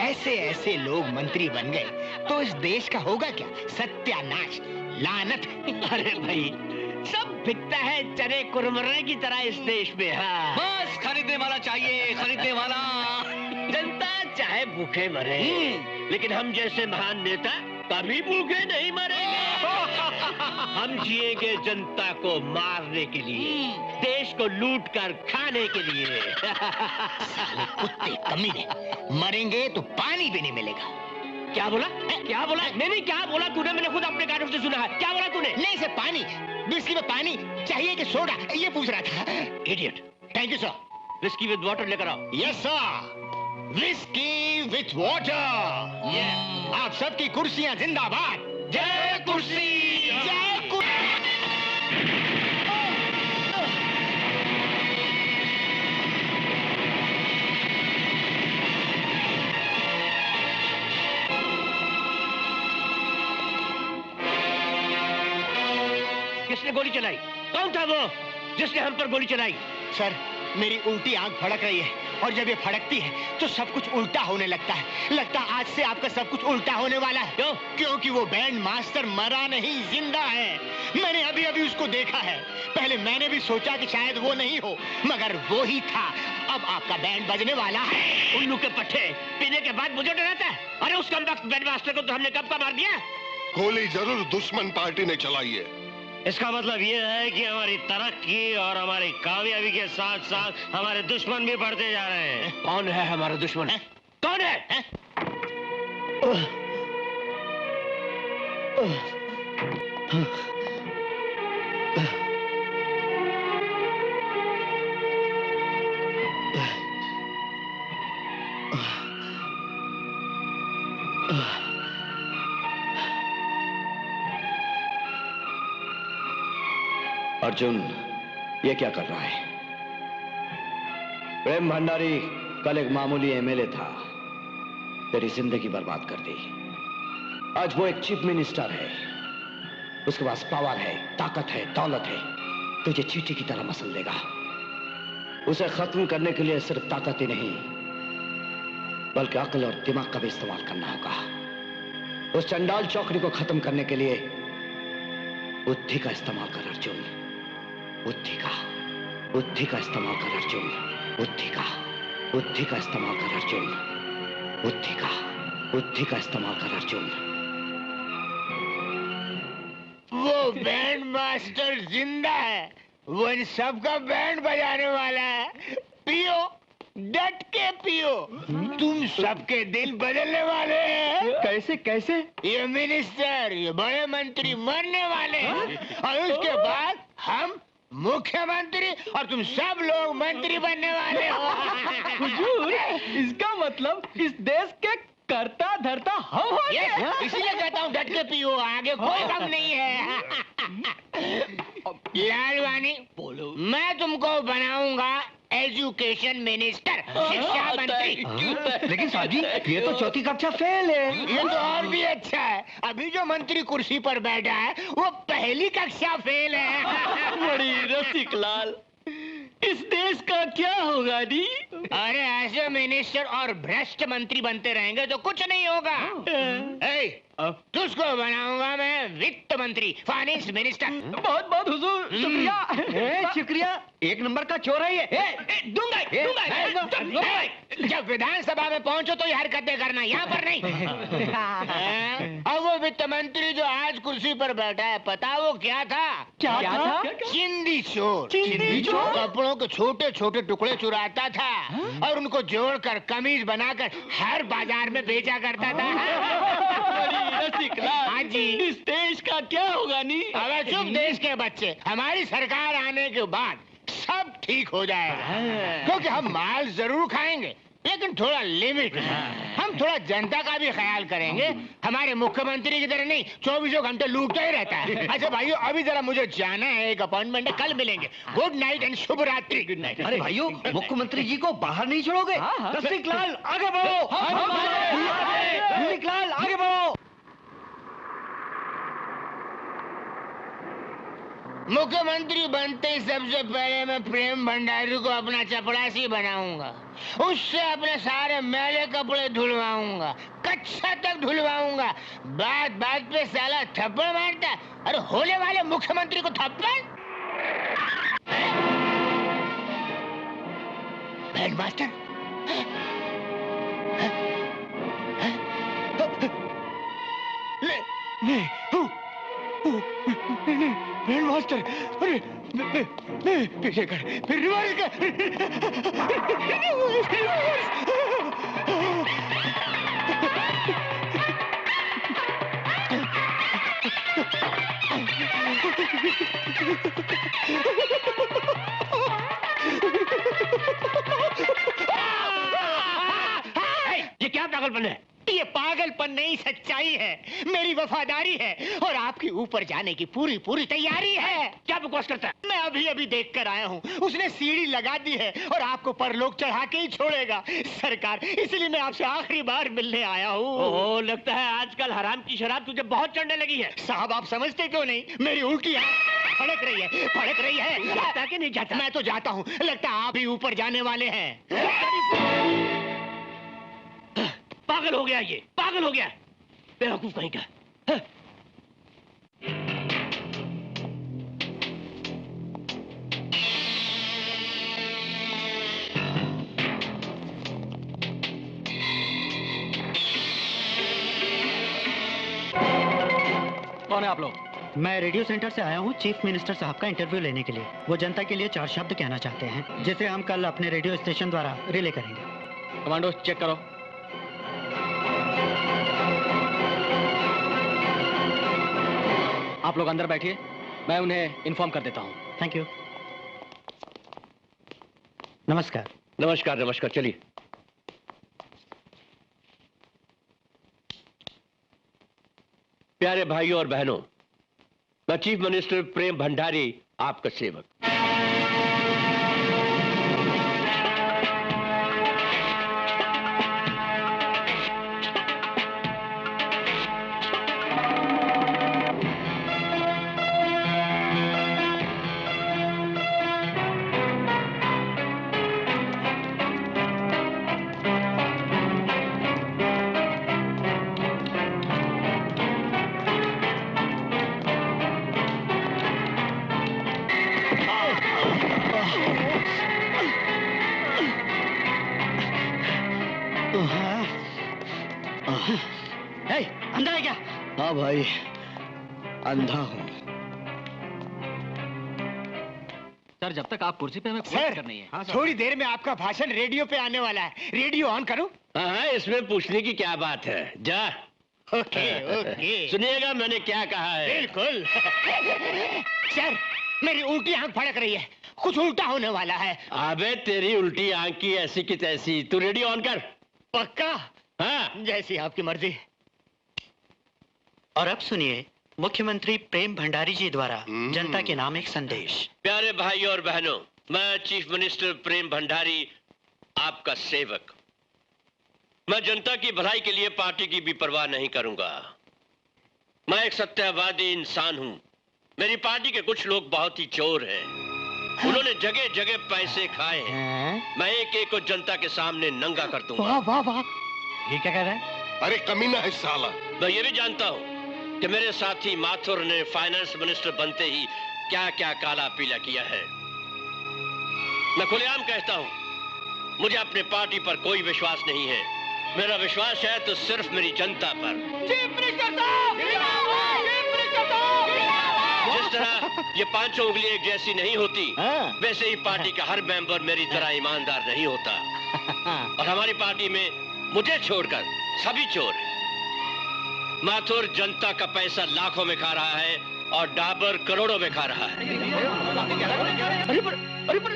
ऐसे ऐसे लोग मंत्री बन गए तो इस देश का होगा क्या? सत्यानाश, लानत। अरे भाई, सब बिकता है चने कुरमुरे की तरह इस देश में। हाँ, बस खरीदने वाला चाहिए, खरीदने वाला। जनता चाहे भूखे मरे, लेकिन हम जैसे महान नेता कभी भूखे नहीं मरेंगे। हम जिएंगे जनता को मारने के लिए, देश को लूट कर खाने के लिए। साले कुत्ते कमीने, मरेंगे तो पानी भी नहीं मिलेगा। क्या बोला? क्या बोला? नहीं, क्या बोला तूने? मैंने खुद अपने कानों से सुना है। क्या बोला तूने? नहीं सर, पानी, विस्की में पानी चाहिए कि सोडा, ये पूछ रहा था। Idiot. Thank you sir. Whisky with water लेकर आओ। Yes sir, whisky with water. आप सबकी कुर्सियां जिंदाबाद। जय कुर्सी, जय कुर्सी। किसने गोली चलाई? कौन था वो जिसने हम पर गोली चलाई? सर, मेरी उल्टी आंख फड़क रही है और जब ये फड़कती है तो सब कुछ उल्टा होने लगता है। लगता है आज से आपका सब कुछ उल्टा होने वाला है। क्यों? क्योंकि वो बैंड मास्टर मरा नहीं, जिंदा है। मैंने अभी अभी उसको देखा है। पहले मैंने भी सोचा कि शायद वो नहीं हो, मगर वो ही था। अब आपका बैंड बजने वाला है। उल्लू के पट्टे पीने के बाद मुझे डराता है। अरे उस कमबख्त बैंड मास्टर को तो हमने कब का मार दिया। गोली जरूर दुश्मन पार्टी ने चलाई है। इसका मतलब ये है कि हमारी तरक्की और हमारी कामयाबी के साथ साथ हमारे दुश्मन भी बढ़ते जा रहे हैं। कौन है हमारा दुश्मन? कौन है? अर्जुन, ये क्या कर रहा है? प्रेम भंडारी कल एक मामूली एमएलए था, तेरी जिंदगी बर्बाद कर दी। आज वो एक चीफ मिनिस्टर है, उसके पास पावर है, ताकत है, दौलत है, तुझे चींटी की तरह मसल देगा। उसे खत्म करने के लिए सिर्फ ताकत ही नहीं, बल्कि अक्ल और दिमाग का भी इस्तेमाल करना होगा। उस चंडाल चौकड़ी को खत्म करने के लिए बुद्धि का इस्तेमाल कर अर्जुन, बुद्धि का इस्तेमाल कर अर्जुन, बुद्धि का इस्तेमाल कर अर्जुन, बुद्धि का इस्तेमाल कर अर्जुन। वो बैंड मास्टर जिंदा है, वो इन सबका बैंड बजाने वाला है। पियो, डट के पियो, तुम सबके दिल बदलने वाले हैं। कैसे कैसे? ये मिनिस्टर, ये बड़े मंत्री मरने वाले हैं और उसके बाद हम मुख्यमंत्री और तुम सब लोग मंत्री बनने वाले हो। हुजूर, इसका मतलब इस देश के करता धरता हम हो गए। इसीलिए कहता हूँ डट के पियो, आगे कोई कम नहीं है। लालवानी, बोलो। मैं तुमको बनाऊंगा एजुकेशन मिनिस्टर, शिक्षा मंत्री। लेकिन साहब जी, ये तो चौथी कक्षा फेल है। ये तो और भी अच्छा है। अभी जो मंत्री कुर्सी पर बैठा है वो पहली कक्षा फेल है। बड़ी रसिक लाल, इस देश का क्या होगा नी? अरे ऐसे मिनिस्टर और भ्रष्ट मंत्री बनते रहेंगे तो कुछ नहीं होगा। तुझको बनाऊंगा मैं वित्त मंत्री, फाइनेंस मिनिस्टर। बहुत बहुत हुजूर, शुक्रिया। शुक्रिया, एक नंबर का चोर है ये। दूंगा। जब विधानसभा में पहुंचो तो ये हरकतें करना, यहाँ पर नहीं। अब वो वित्त मंत्री जो आज कुर्सी पर बैठा है, पता वो क्या था? क्या था? चिंदी चोर। चिंदी चोर? कपड़ों के छोटे छोटे टुकड़े चुराता था और उनको जोड़कर कमीज बनाकर हर बाजार में बेचा करता था। हाँ जी, इस देश का का क्या होगा नी? अबे चुप देश के बच्चे, हमारी सरकार आने के बाद सब ठीक हो जाएगा, क्योंकि हम माल जरूर खाएंगे लेकिन थोड़ा लिमिट में। हम थोड़ा जनता का भी ख्याल करेंगे, हमारे मुख्यमंत्री की तरह नहीं 24 घंटे लूटता ही रहता है। अच्छा भाइयों, अभी जरा मुझे जाना है, एक अपॉइंटमेंट है, कल मिलेंगे। गुड नाइट एंड शुभ रात्रि। Good night. अरे भाइयों, मुख्यमंत्री जी को बाहर नहीं छोड़ोगे? रसिकलाल आगे बढ़ो, रसिकलाल आगे बढ़ो। मुख्यमंत्री बनते ही सबसे पहले मैं प्रेम भंडारी को अपना चपरासी बनाऊंगा, उससे अपने सारे मैले कपड़े धुलवाऊंगा, कच्चा तक धुलवाऊंगा। बात बात पे साला थप्पड़ मारता, अरे होने वाले मुख्यमंत्री को थप्पड़। हेडमास्टर, बैंड मास्टर, अरे पीछे कर, फिर रिवर्स कर, ये क्या पागलपन है? ये पागलपन नहीं, सच्चाई है, मेरी वफादारी है और आपके ऊपर जाने की पूरी पूरी तैयारी है। क्या बकवास करता है? मैं अभी अभी देख कर आया हूँ, उसने सीढ़ी लगा दी है और आपको परलोक चढ़ा के ही छोड़ेगा सरकार, इसलिए मैं आपसे आखिरी बार मिलने आया हूँ। ओह, लगता है आजकल हराम की शराब तुझे बहुत चढ़ने लगी है। साहब आप समझते क्यों नहीं, मेरी उल्टी फड़क रही है, फड़क रही है। जाता कि नहीं जाता? मैं तो जाता हूँ, लगता है आप ही ऊपर जाने वाले हैं। पागल हो गया, ये पागल हो गया, बेवकूफ कहीं का। कौन है आप लोग? मैं रेडियो सेंटर से आया हूँ चीफ मिनिस्टर साहब का इंटरव्यू लेने के लिए। वो जनता के लिए 4 शब्द कहना चाहते हैं, जिसे हम कल अपने रेडियो स्टेशन द्वारा रिले करेंगे। कमांडो चेक करो। आप लोग अंदर बैठिए, मैं उन्हें इन्फॉर्म कर देता हूँ। Thank you. नमस्कार। नमस्कार नमस्कार, चलिए। प्यारे भाइयों और बहनों, मैं चीफ मिनिस्टर प्रेम भंडारी, आपका सेवक। अंधा है क्या? हाँ भाई, अंधा हूँ। सर, जब तक आप कुर्सी पे, हमें कोई फिक्र नहीं है। हाँ, थोड़ी देर में आपका भाषण रेडियो पे आने वाला है, रेडियो ऑन करूं? हाँ, इसमें पूछने की क्या बात है, जा। Okay okay. सुनिएगा मैंने क्या कहा है। बिल्कुल। सर, मेरी उल्टी आंख फड़क रही है, कुछ उल्टा होने वाला है। अबे तेरी उल्टी आंख की ऐसी की तैसी, तू रेडियो ऑन कर। पक्का? हाँ, जैसी आपकी मर्जी। और अब सुनिए मुख्यमंत्री प्रेम भंडारी जी द्वारा जनता के नाम एक संदेश। प्यारे भाइयों और बहनों, मैं चीफ मिनिस्टर प्रेम भंडारी, आपका सेवक। मैं जनता की भलाई के लिए पार्टी की भी परवाह नहीं करूंगा। मैं एक सत्यवादी इंसान हूं। मेरी पार्टी के कुछ लोग बहुत ही चोर हैं। उन्होंने जगह जगह पैसे खाए हैं। मैं एक एक को जनता के सामने नंगा कर दूंगा। वाह वाह वाह। ये क्या कह रहा है? अरे कमीना है साला। मैं ये भी जानता हूं कि मेरे साथी माथुर ने फाइनेंस मिनिस्टर बनते ही क्या क्या काला पीला किया है। मैं खुलेआम कहता हूं, मुझे अपने पार्टी पर कोई विश्वास नहीं है। मेरा विश्वास है तो सिर्फ मेरी जनता पर। जिस तरह ये 500 उंगली एक जैसी नहीं होती, वैसे ही पार्टी का हर मेंबर मेरी तरह ईमानदार नहीं होता। और हमारी पार्टी में मुझे छोड़कर सभी चोर हैं। माथुर जनता का पैसा लाखों में खा रहा है और डाबर करोड़ों में खा रहा है। अरे पर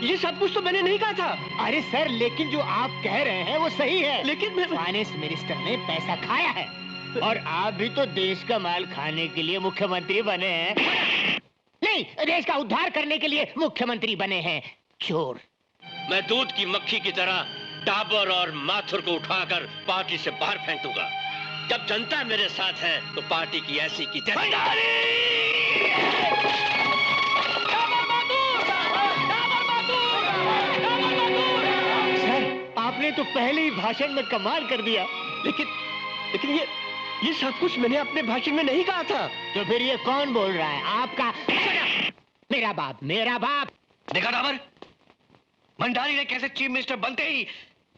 ये सब कुछ तो मैंने नहीं कहा था। अरे सर, लेकिन जो आप कह रहे हैं वो सही है। लेकिन फाइनेंस मिनिस्टर ने पैसा खाया है और आप भी तो देश का माल खाने के लिए मुख्यमंत्री बने हैं। नहीं, देश का उद्धार करने के लिए मुख्यमंत्री बने हैं। चोर। मैं दूध की मक्खी की तरह डाबर और माथुर को उठाकर पार्टी से बाहर फेंक दूंगा। जब जनता मेरे साथ है तो पार्टी की ऐसी की सर, आपने तो पहले ही भाषण में कमाल कर दिया। लेकिन ये सब कुछ मैंने अपने भाषण में नहीं कहा था। तो फिर ये कौन बोल रहा है? आपका मेरा बाप। देखा डाबर, भंडारी ने कैसे चीफ मिनिस्टर बनते ही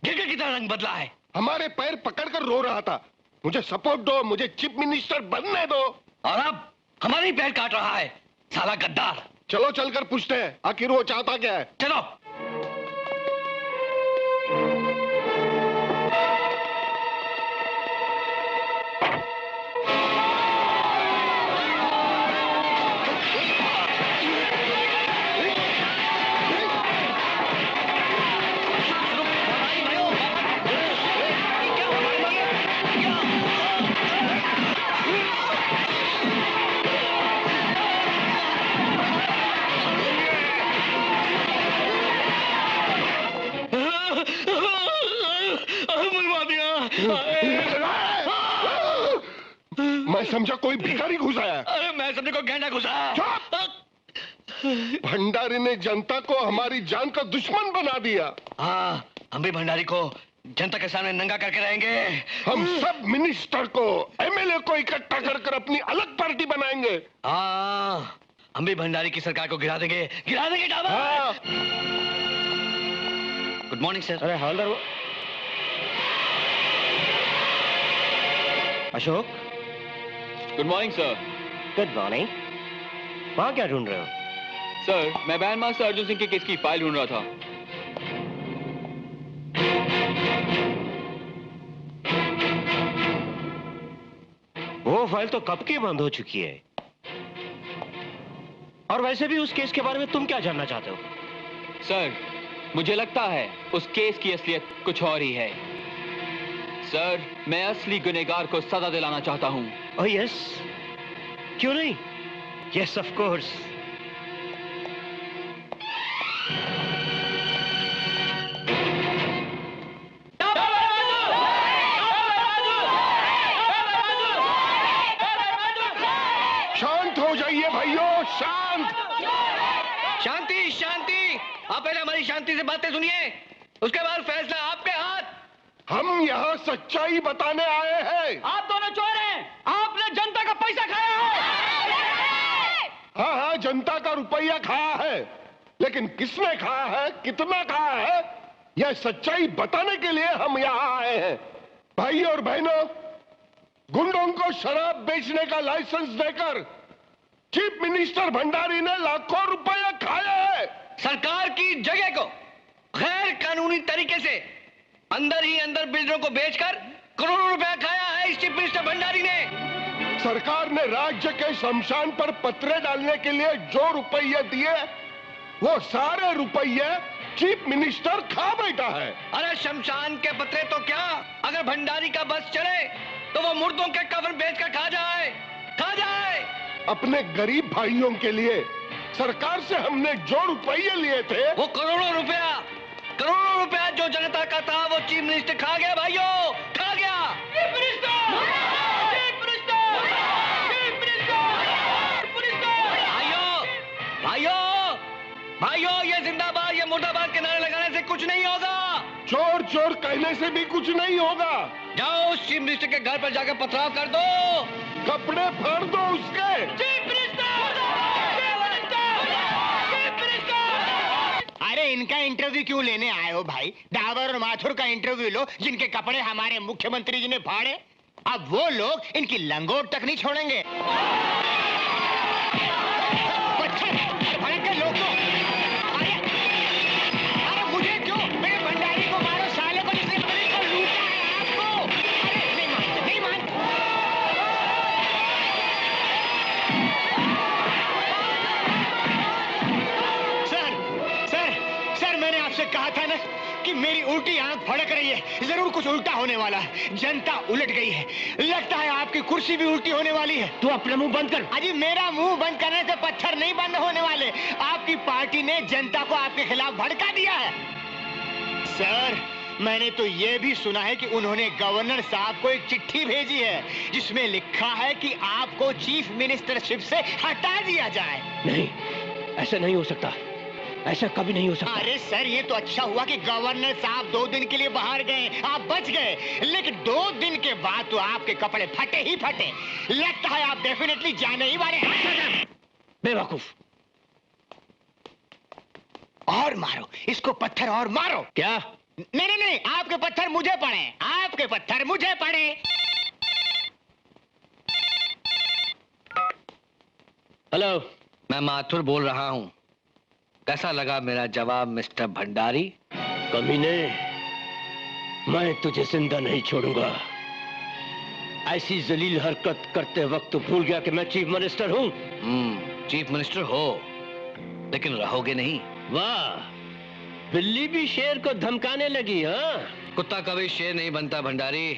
गिरगिट की तरह रंग बदला है। हमारे पैर पकड़कर रो रहा था, मुझे सपोर्ट दो, मुझे चीफ मिनिस्टर बनने दो। और अब हमारी पैर काट रहा है, साला गद्दार। चलो चलकर पूछते हैं आखिर वो चाहता क्या है। चलो। मैं समझा कोई भिखारी घुस आया। अरे मैं समझा कोई गैंडा घुसा। भंडारी ने जनता को हमारी जान का दुश्मन बना दिया। हाँ, हम भी भंडारी को जनता के सामने नंगा करके रहेंगे। हम सब मिनिस्टर को, एमएलए को इकट्ठा कर अपनी अलग पार्टी बनाएंगे। हाँ, हम भी भंडारी की सरकार को गिरा देंगे डाबर। हाँ। Good morning sir. अरे हवलदार Ashok. Good morning sir. Good morning. वहाँ क्या ढूंढ रहे हो? सर, मैं बैंड मास्टर अर्जुन सिंह के केस की फाइल ढूंढ रहा था। वो फाइल तो कब की बंद हो चुकी है। और वैसे भी उस केस के बारे में तुम क्या जानना चाहते हो? सर, मुझे लगता है उस केस की असलियत कुछ और ही है। सर, मैं असली गुनहगार को सजा दिलाना चाहता हूँ। ओह यस, क्यों नहीं? Yes of course. शांत हो जाइए भाइयों, शांत। शांति शांति। आप पहले हमारी शांति से बातें सुनिए, उसके बाद फैसला आपके हाथ। हम यहाँ सच्चाई बताने आए हैं। आप दोनों चोर हैं, आपने जनता का पैसा खाया है। हाँ, जनता का रुपया खाया है, लेकिन किसने खाया है, कितना खाया है, यह सच्चाई बताने के लिए हम यहाँ आए हैं। भाई और बहनों, गुंडों को शराब बेचने का लाइसेंस देकर चीफ मिनिस्टर भंडारी ने लाखों रुपया खाया है। सरकार की जगह को गैर कानूनी तरीके से अंदर ही अंदर बिल्डरों को बेचकर करोड़ों रुपया खाया है इस चीफ मिनिस्टर भंडारी ने। सरकार ने राज्य के शमशान पर पत्रे डालने के लिए जो रुपये दिए, वो सारे रुपये चीफ मिनिस्टर खा बैठा है। अरे शमशान के पत्रे तो क्या, अगर भंडारी का बस चले तो वो मुर्दों के कफन बेचकर खा जाए। अपने गरीब भाइयों के लिए सरकार से हमने जो रुपये लिए थे, वो करोड़ों रुपया जो जनता का था, वो चीफ मिनिस्टर खा गया भाइयों, खा गया। भाइयों, ये जिंदाबाद ये मुर्दाबाद के नारे लगाने से कुछ नहीं होगा। चोर चोर कहने से भी कुछ नहीं होगा। जाओ उस चीफ मिनिस्टर के घर पर जाकर पथराव कर दो, कपड़े फाड़ दो उसके। Chief minister! अरे इनका इंटरव्यू क्यों लेने आए हो भाई? डाबर और माथुर का इंटरव्यू लो, जिनके कपड़े हमारे मुख्यमंत्री जी ने फाड़े। अब वो लोग इनकी लंगोट तक नहीं छोड़ेंगे। भड़क के लोग तो अरे मुझे क्यों? मेरे भंडारी को मारो साले को, जिसने गरीब को लूटा है आपको। अरे नहीं मानते। उल्टी आंख फड़क रही है, जरूर कुछ उल्टा होने वाला है। जनता उलट गई है, लगता है आपकी कुर्सी भी उल्टी होने वाली है। तू अपना मुंह बंद कर। अजी मेरा मुंह बंद करने से पत्थर नहीं बंद होने वाले। आपकी पार्टी ने जनता को आपके खिलाफ भड़का दिया है। सर, मैंने तो ये भी सुना है कि उन्होंने गवर्नर साहब को एक चिट्ठी भेजी है जिसमें लिखा है कि आपको चीफ मिनिस्टरशिप से हटा दिया जाए। नहीं, ऐसा नहीं हो सकता, ऐसा कभी नहीं हो सकता। अरे सर, ये तो अच्छा हुआ कि गवर्नर साहब 2 दिन के लिए बाहर गए, आप बच गए। लेकिन 2 दिन के बाद तो आपके कपड़े फटे ही फटे। लगता है आप डेफिनेटली जाने ही वाले हैं। बेवकूफ। और मारो इसको, पत्थर और मारो। क्या? नहीं नहीं नहीं, आपके पत्थर मुझे पड़े, आपके पत्थर मुझे पड़े। हेलो, मैं माथुर बोल रहा हूँ। कैसा लगा मेरा जवाब मिस्टर भंडारी? कमीने, मैं तुझे जिंदा नहीं छोड़ूंगा। ऐसी जलील हरकत करते वक्त तो भूल गया कि मैं चीफ मिनिस्टर हूँ। चीफ मिनिस्टर हो, लेकिन रहोगे नहीं। वाह, बिल्ली भी शेर को धमकाने लगी। हाँ, कुत्ता कभी शेर नहीं बनता भंडारी,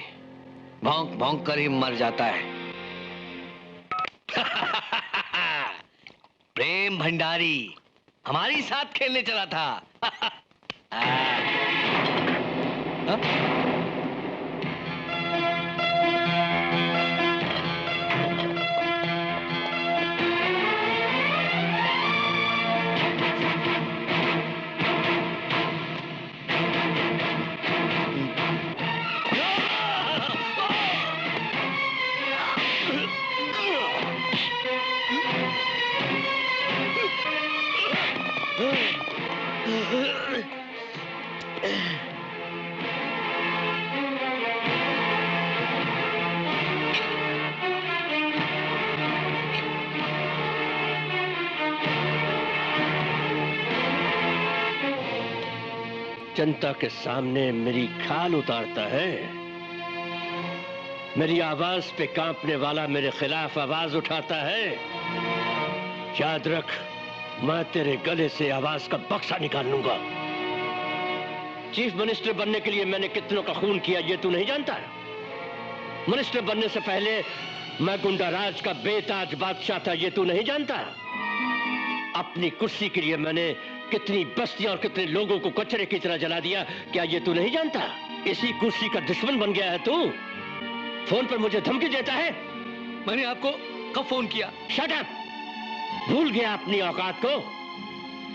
भौंक भौंक कर ही मर जाता है। प्रेम भंडारी हमारी साथ खेलने चला था। जनता के सामने मेरी खाल उतारता है। मेरी आवाज पे कांपने वाला मेरे खिलाफ आवाज उठाता है। याद रख, मैं तेरे गले से आवाज का बक्सा निकाल लूंगा। चीफ मिनिस्टर बनने के लिए मैंने कितनों का खून किया ये तू नहीं जानता? मिनिस्टर बनने से पहले मैं गुंडा राज का बेताज बादशाह था ये तू नहीं जानता? अपनी कुर्सी के लिए मैंने कितनी बस्तियां और कितने लोगों को कचरे की तरह जला दिया, क्या ये तू नहीं जानता? इसी कुर्सी का दुश्मन बन गया है तू। फोन पर मुझे धमकी देता है। मैंने आपको कब फोन किया? Shut up! भूल गया अपनी औकात को।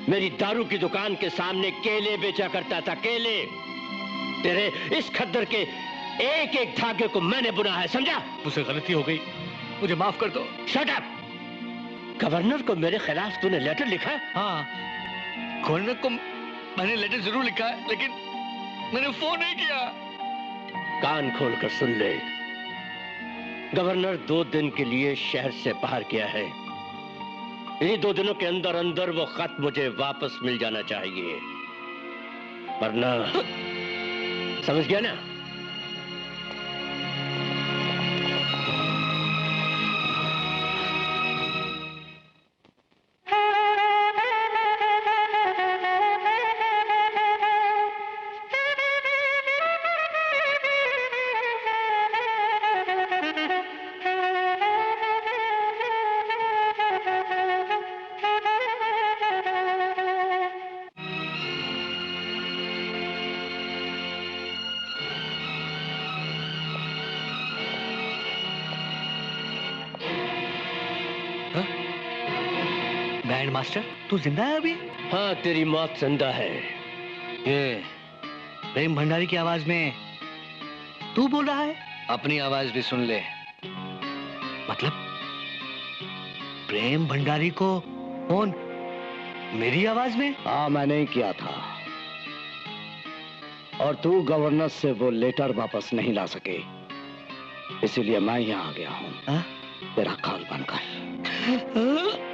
मेरी दारू की दुकान के सामने केले बेचा करता था, केले। तेरे इस खद्दर के एक एक धागे को मैंने बुना है, समझा? मुझसे गलती हो गई, मुझे माफ कर दो। Shut up! गवर्नर को मेरे खिलाफ तूने लेटर लिखा? हाँ, गवर्नर को मैंने लेटर जरूर लिखा है, लेकिन मैंने फोन नहीं किया। कान खोलकर सुन ले, गवर्नर 2 दिन के लिए शहर से बाहर गया है। इन्हीं 2 दिनों के अंदर अंदर वो खत मुझे वापस मिल जाना चाहिए, वरना समझ गया ना? बैंड मास्टर, तू जिंदा है अभी? हाँ, तेरी मौत जिंदा है। ये प्रेम भंडारी की आवाज में तू बोल रहा है? अपनी आवाज भी सुन ले। मतलब प्रेम भंडारी को फोन मेरी आवाज में? हाँ, मैंने ही किया था। और तू गवर्नर से वो लेटर वापस नहीं ला सके, इसीलिए मैं यहाँ आ गया हूँ तेरा खाल बनकर।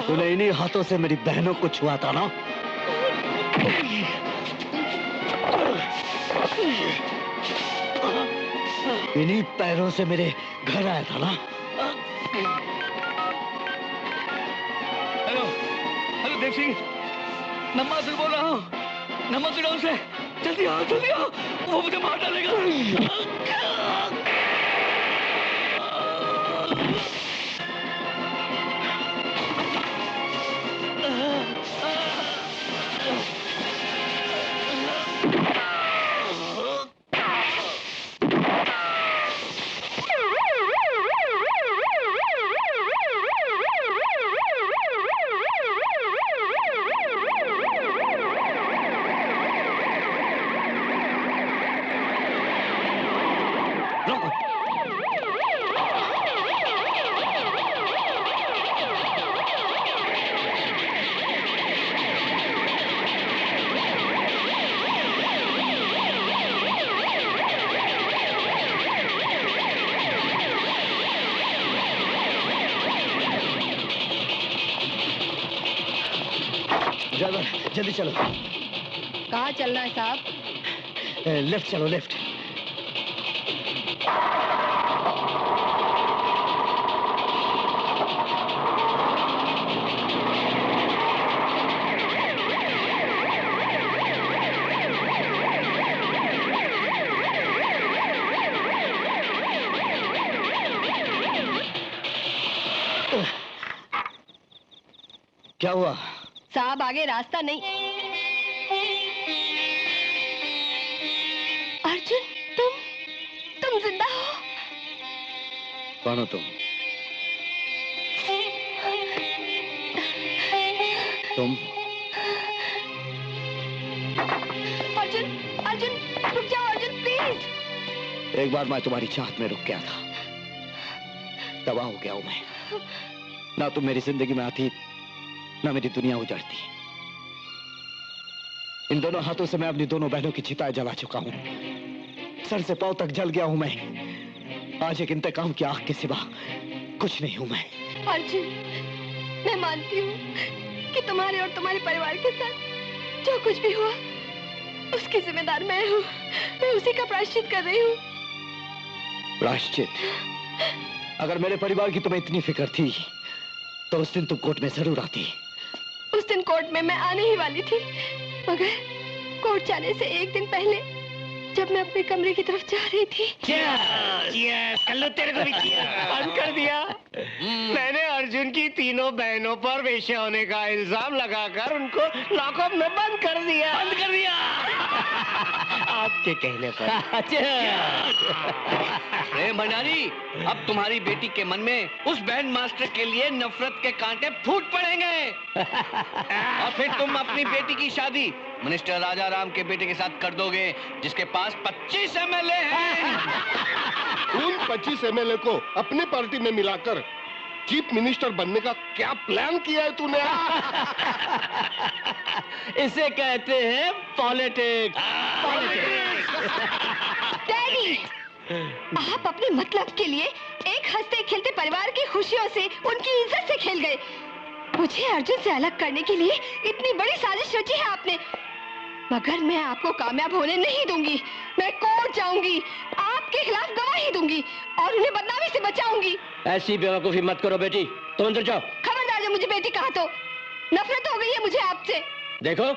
तूने इन्हीं हाथों से मेरी बहनों को छुआ था ना? इन्हीं पैरों से मेरे घर आया था ना? हेलो हेलो देव सिंह, नम्मा से बोल रहा हूँ। नम्मा के डाउन से जल्दी आओ, जल्दी आओ, वो मुझे मार डालेगा। जल्दी चलो। कहाँ चलना है साहब? लेफ्ट चलो, लेफ्ट। क्या हुआ? साहब आगे रास्ता नहीं। अर्जुन, तुम जिंदा हो? कौन हो तुम? अर्जुन, अर्जुन, रुक जाओ अर्जुन, प्लीज। एक बार मैं तुम्हारी चाहत में रुक गया था, तबाह हो गया हूं मैं। ना तुम मेरी जिंदगी में आती, ना मेरी दुनिया उजड़ती। इन दोनों हाथों से मैं अपनी दोनों बहनों की चिताएं जला चुका हूं। सर से पांव तक जल गया हूं मैं। आज एक इंतकाम की आग के सिवा कुछ नहीं हूं मैं। अर्जुन, मैं मानती हूँ कि तुम्हारे और तुम्हारे परिवार के साथ जो कुछ भी हुआ उसकी जिम्मेदार मैं हूँ। मैं उसी का प्रायश्चित कर रही हूँ। प्रायश्चित? अगर मेरे परिवार की तुम्हें इतनी फिक्र थी तो उस दिन तुम कोर्ट में जरूर आती। उस दिन कोर्ट में मैं आने ही वाली थी, मगर कोर्ट जाने से एक दिन पहले जब मैं अपने कमरे की तरफ जा रही थी। कल्लू तेरे को भी बंद कर दिया। मैंने अर्जुन की तीनों बहनों पर वेश्या होने का इल्जाम लगाकर उनको लॉकअप में बंद कर दिया। बंद कर दिया आपके कहने पर। प्रेम भंडारी, अब तुम्हारी बेटी के मन में उस बैंड मास्टर के लिए नफरत के कांटे फूट पड़ेंगे। और फिर तुम अपनी बेटी की शादी मिनिस्टर राजा राम के बेटे के साथ कर दोगे, जिसके पास 25 MLA हैं। उन 25 MLA को अपनी पार्टी में मिलाकर चीफ मिनिस्टर बनने का क्या प्लान किया है तूने? इसे कहते हैं पॉलिटिक्स। डैडी, आप अपने मतलब के लिए एक हंसते खेलते परिवार की खुशियों से, उनकी इज्जत से खेल गए। मुझे अर्जुन से अलग करने के लिए इतनी बड़ी साजिश रची है आपने, मगर मैं आपको कामयाब होने नहीं दूंगी। मैं कोर्ट जाऊंगी, आपके खिलाफ गवाही दूंगी और उन्हें बदनामी से बचाऊंगी। ऐसी बेवकूफी मत करो बेटी, तुम अंदर जाओ। खबरदार जब मुझे बेटी कहा तो नफरत हो गई है मुझे आपसे। देखो,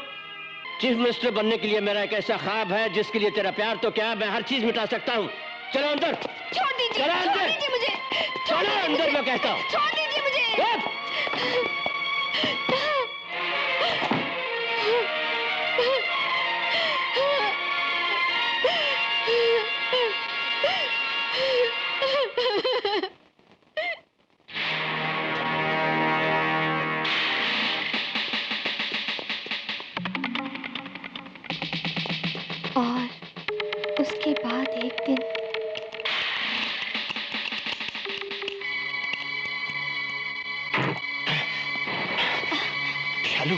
चीफ मिनिस्टर बनने के लिए मेरा एक ऐसा ख्वाब है जिसके लिए तेरा प्यार तो क्या, मैं हर चीज मिटा सकता हूँ। चलो अंदर। छोड़ दीजिए, छोड़ दीजिए मुझे। चलो अंदर, मैं कहता हूँ। छोड़ दीजिए मुझे। और उसके बाद एक दिन शालू,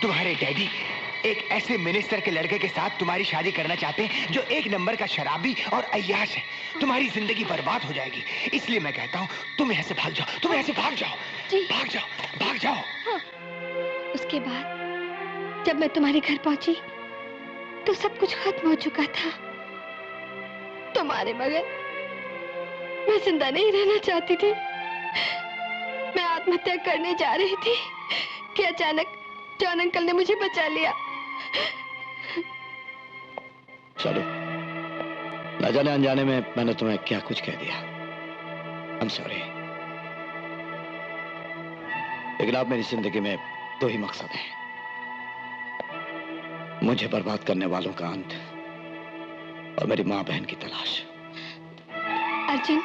तुम्हारे डैडी एक ऐसे मिनिस्टर के लड़के के साथ तुम्हारी शादी करना चाहते हैं जो एक नंबर का शराबी और अय्याश है। तुम्हारी जिंदगी बर्बाद हो जाएगी। इसलिए मैं कहता हूँ तुम यहाँ से भाग जाओ, तुम यहाँ से भाग जाओ, भाग जाओ, भाग जाओ। हाँ। उसके बाद जब मैं तुम्हारे घर पहुंची तो सब कुछ खत्म हो चुका था। तुम्हारे बगैर मैं जिंदा नहीं रहना चाहती थी। मैं आत्महत्या करने जा रही थी कि अचानक जॉन अंकल ने मुझे बचा लिया। चलो, न जाने अनजाने में मैंने तुम्हें क्या कुछ कह दिया। I'm sorry। लेकिन अब मेरी जिंदगी में दो ही मकसद हैं, मुझे बर्बाद करने वालों का अंत और मेरी माँ बहन की तलाश। अर्जुन,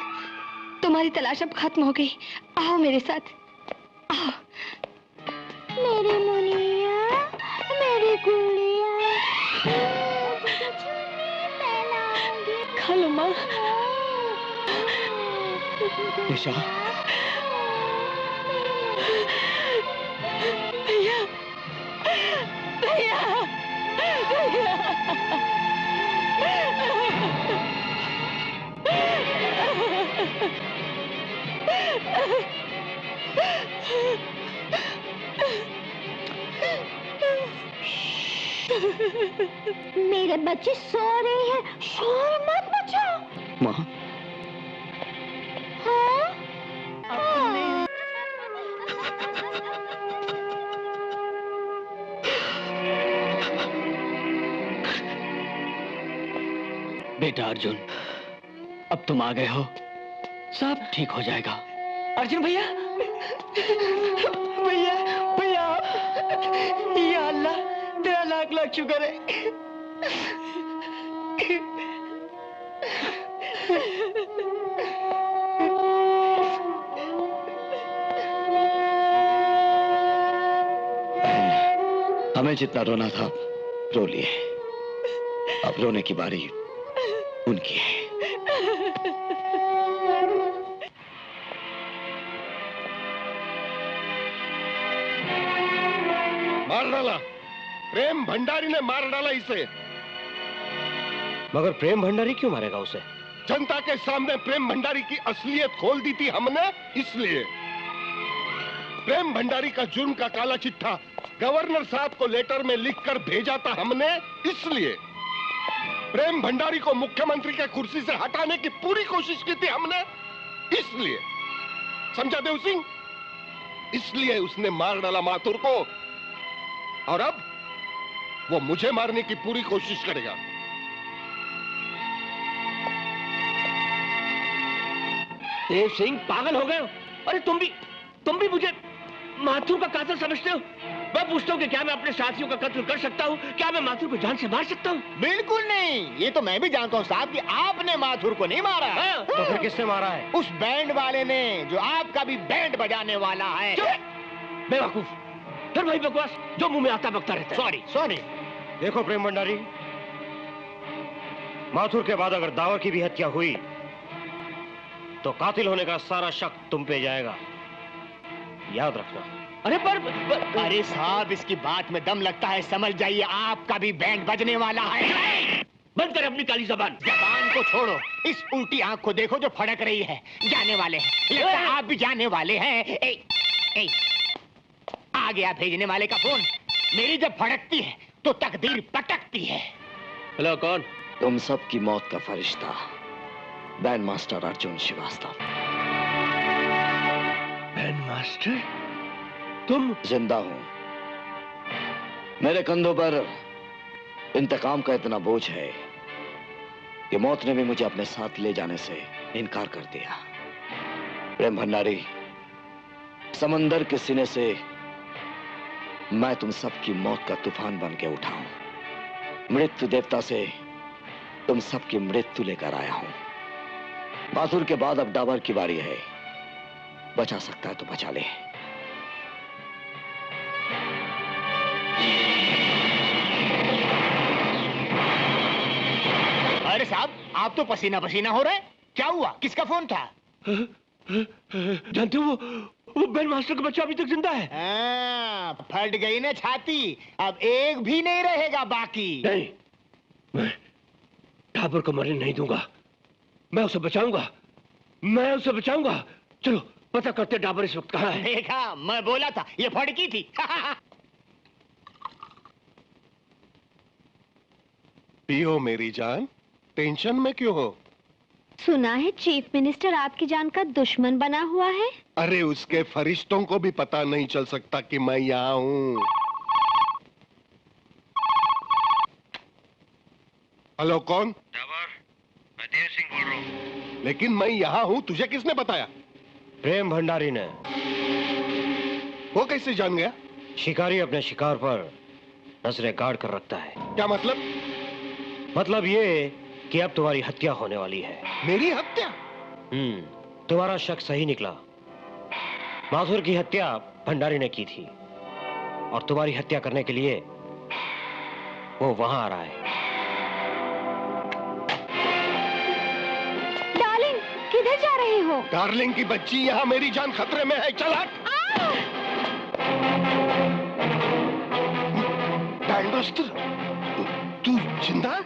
तुम्हारी तलाश अब खत्म हो गई। आओ मेरे साथ, आओ। मेरी मुनिया, मेरी गुड़िया, खा लो माँ। निशा, भैया, भैया, भैया। मेरे बच्चे सो रहे हैं, शोर मत मचाओ। माँ, हाँ? बेटा अर्जुन, अब तुम आ गए हो, सब ठीक हो जाएगा। अर्जुन भैया, भैया, भैया, या अल्लाह, तेरा लाख लाख शुक्र है। हमें जितना रोना था रो लिए, अब रोने की बारी उनकी है। मार डाला, प्रेम भंडारी ने मार डाला इसे। मगर प्रेम भंडारी क्यों मारेगा उसे? जनता के सामने प्रेम भंडारी की असलियत खोल दी थी हमने, इसलिए। प्रेम भंडारी का जुर्म का काला चिट्ठा गवर्नर साहब को लेटर में लिखकर भेजा था हमने, इसलिए। प्रेम भंडारी को मुख्यमंत्री के कुर्सी से हटाने की पूरी कोशिश की थी हमने, इसलिए। समझा देव सिंह? इसलिए उसने मार डाला माथुर को, और अब वो मुझे मारने की पूरी कोशिश करेगा। देव सिंह, पागल हो गए हो? अरे तुम भी मुझे माथुर का कातिल समझते हो? मैं पूछता हूँ कि क्या मैं अपने साथियों का कत्ल कर सकता हूँ? क्या मैं माथुर को जान से मार सकता हूँ? बिल्कुल नहीं। ये तो मैं भी जानता हूँ साहब कि आपने माथुर को नहीं मारा। तो फिर किसने मारा है? उस बैंड वाले ने, जो आपका भी बैंड बजाने वाला है। बेवकूफ, फिर वही बकवास जो मुंह में आता बकता रहता है। Sorry sorry. देखो प्रेम भंडारी, माथुर के बाद अगर दावर की भी हत्या हुई तो कातिल होने का सारा शक तुम पे जाएगा, याद रखना। अरे अरे साहब, इसकी बात में दम लगता है, समझ जाइए आपका भी बैंड बजने वाला है। बंद कर अपनी काली जबान। जबान को छोड़ो, इस उल्टी आंख को देखो जो फड़क रही है। जाने वाले हैं, लगता है आप भी जाने वाले हैं। ए, आ गया भेजने वाले का फोन। मेरी जब फड़कती है तो तकदीर पटकती है। हेलो, कौन? तुम सबकी मौत का फरिश्ता, band master Arjun Srivastava. Band master? तुम? जिंदा हूं। मेरे कंधों पर इंतकाम का इतना बोझ है कि मौत ने भी मुझे अपने साथ ले जाने से इनकार कर दिया। प्रेम भंडारी, समंदर के सीने से मैं तुम सबकी मौत का तूफान बन के उठा हूं। मृत्यु देवता से तुम सबकी मृत्यु लेकर आया हूं। माथुर के बाद अब डाबर की बारी है। बचा सकता है तो बचा ले। अरे साहब, आप तो पसीना पसीना हो रहे। क्या हुआ? किसका फोन था? जानते हो वो बैंड मास्टर का बच्चा अभी तक जिंदा है। फट गई ना छाती, अब एक भी नहीं रहेगा बाकी। नहीं, मैं डाबर को मरने नहीं दूंगा। मैं उसे बचाऊंगा, मैं उसे बचाऊंगा। चलो पता करते डाबर इस वक्त कहाँ है। देखा, मैं बोला था ये फटकी थी। पियो मेरी जान, टेंशन में क्यों हो? सुना है चीफ मिनिस्टर आपकी जान का दुश्मन बना हुआ है। अरे उसके फरिश्तों को भी पता नहीं चल सकता कि मैं यहाँ हूँ। हेलो, कौन? डाबर, मैं देव सिंह बोल रहा हूँ। लेकिन मैं यहाँ हूँ, तुझे किसने बताया? प्रेम भंडारी ने। वो कैसे जान गया? शिकारी अपने शिकार पर नजरें गाड़ कर रखता है। क्या मतलब? मतलब ये कि अब तुम्हारी हत्या होने वाली है। मेरी हत्या? तुम्हारा शक सही निकला। माथुर की हत्या भंडारी ने की थी और तुम्हारी हत्या करने के लिए वो वहां आ रहा है। डार्लिंग, किधर जा रहे हो? डार्लिंग की बच्ची, यहाँ मेरी जान खतरे में है। चल हट। बैंडमास्टर, तू जिंदा?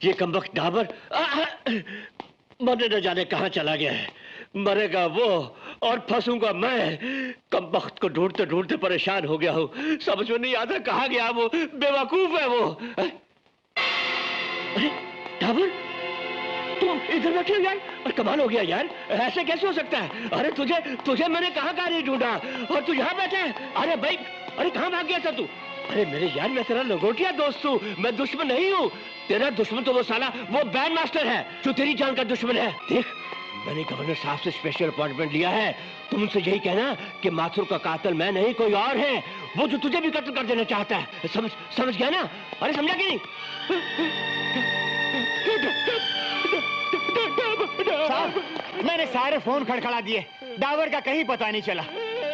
ये कमबख्त डाबर मरने न जाने कहाँ चला गया है। मरेगा वो और फंसूंगा मैं। कमबख्त को ढूंढते ढूंढते परेशान हो गया हूँ। समझ में नहीं आता कहाँ गया वो। बेवकूफ है वो। अरे डाबर, तुम इधर बैठे हो यार? और कमाल हो गया यार, ऐसे कैसे हो सकता है? अरे तुझे मैंने कहाँ नहीं ढूंढा और तू यहाँ बैठा है। अरे भाई, अरे कहाँ भाग गया था तू? अरे मेरे यार, मैं तेरा लंगोटिया दोस्त हूँ, मैं दुश्मन नहीं हूँ। तेरा दुश्मन तो वो साला वो बैंड मास्टर है जो तेरी जान का दुश्मन है। देख, मैंने गवर्नर साहब से स्पेशल अपॉइंटमेंट लिया है। तुम उनसे यही कहना कि माथुर का कातिल मैं नहीं, कोई और है, वो जो तुझे भी कत्ल कर देना चाहता है। समझ गया ना? अरे समझा कि नहीं? साहब, मैंने सारे फोन खड़खड़ा दिए, डाबर का कहीं पता नहीं चला।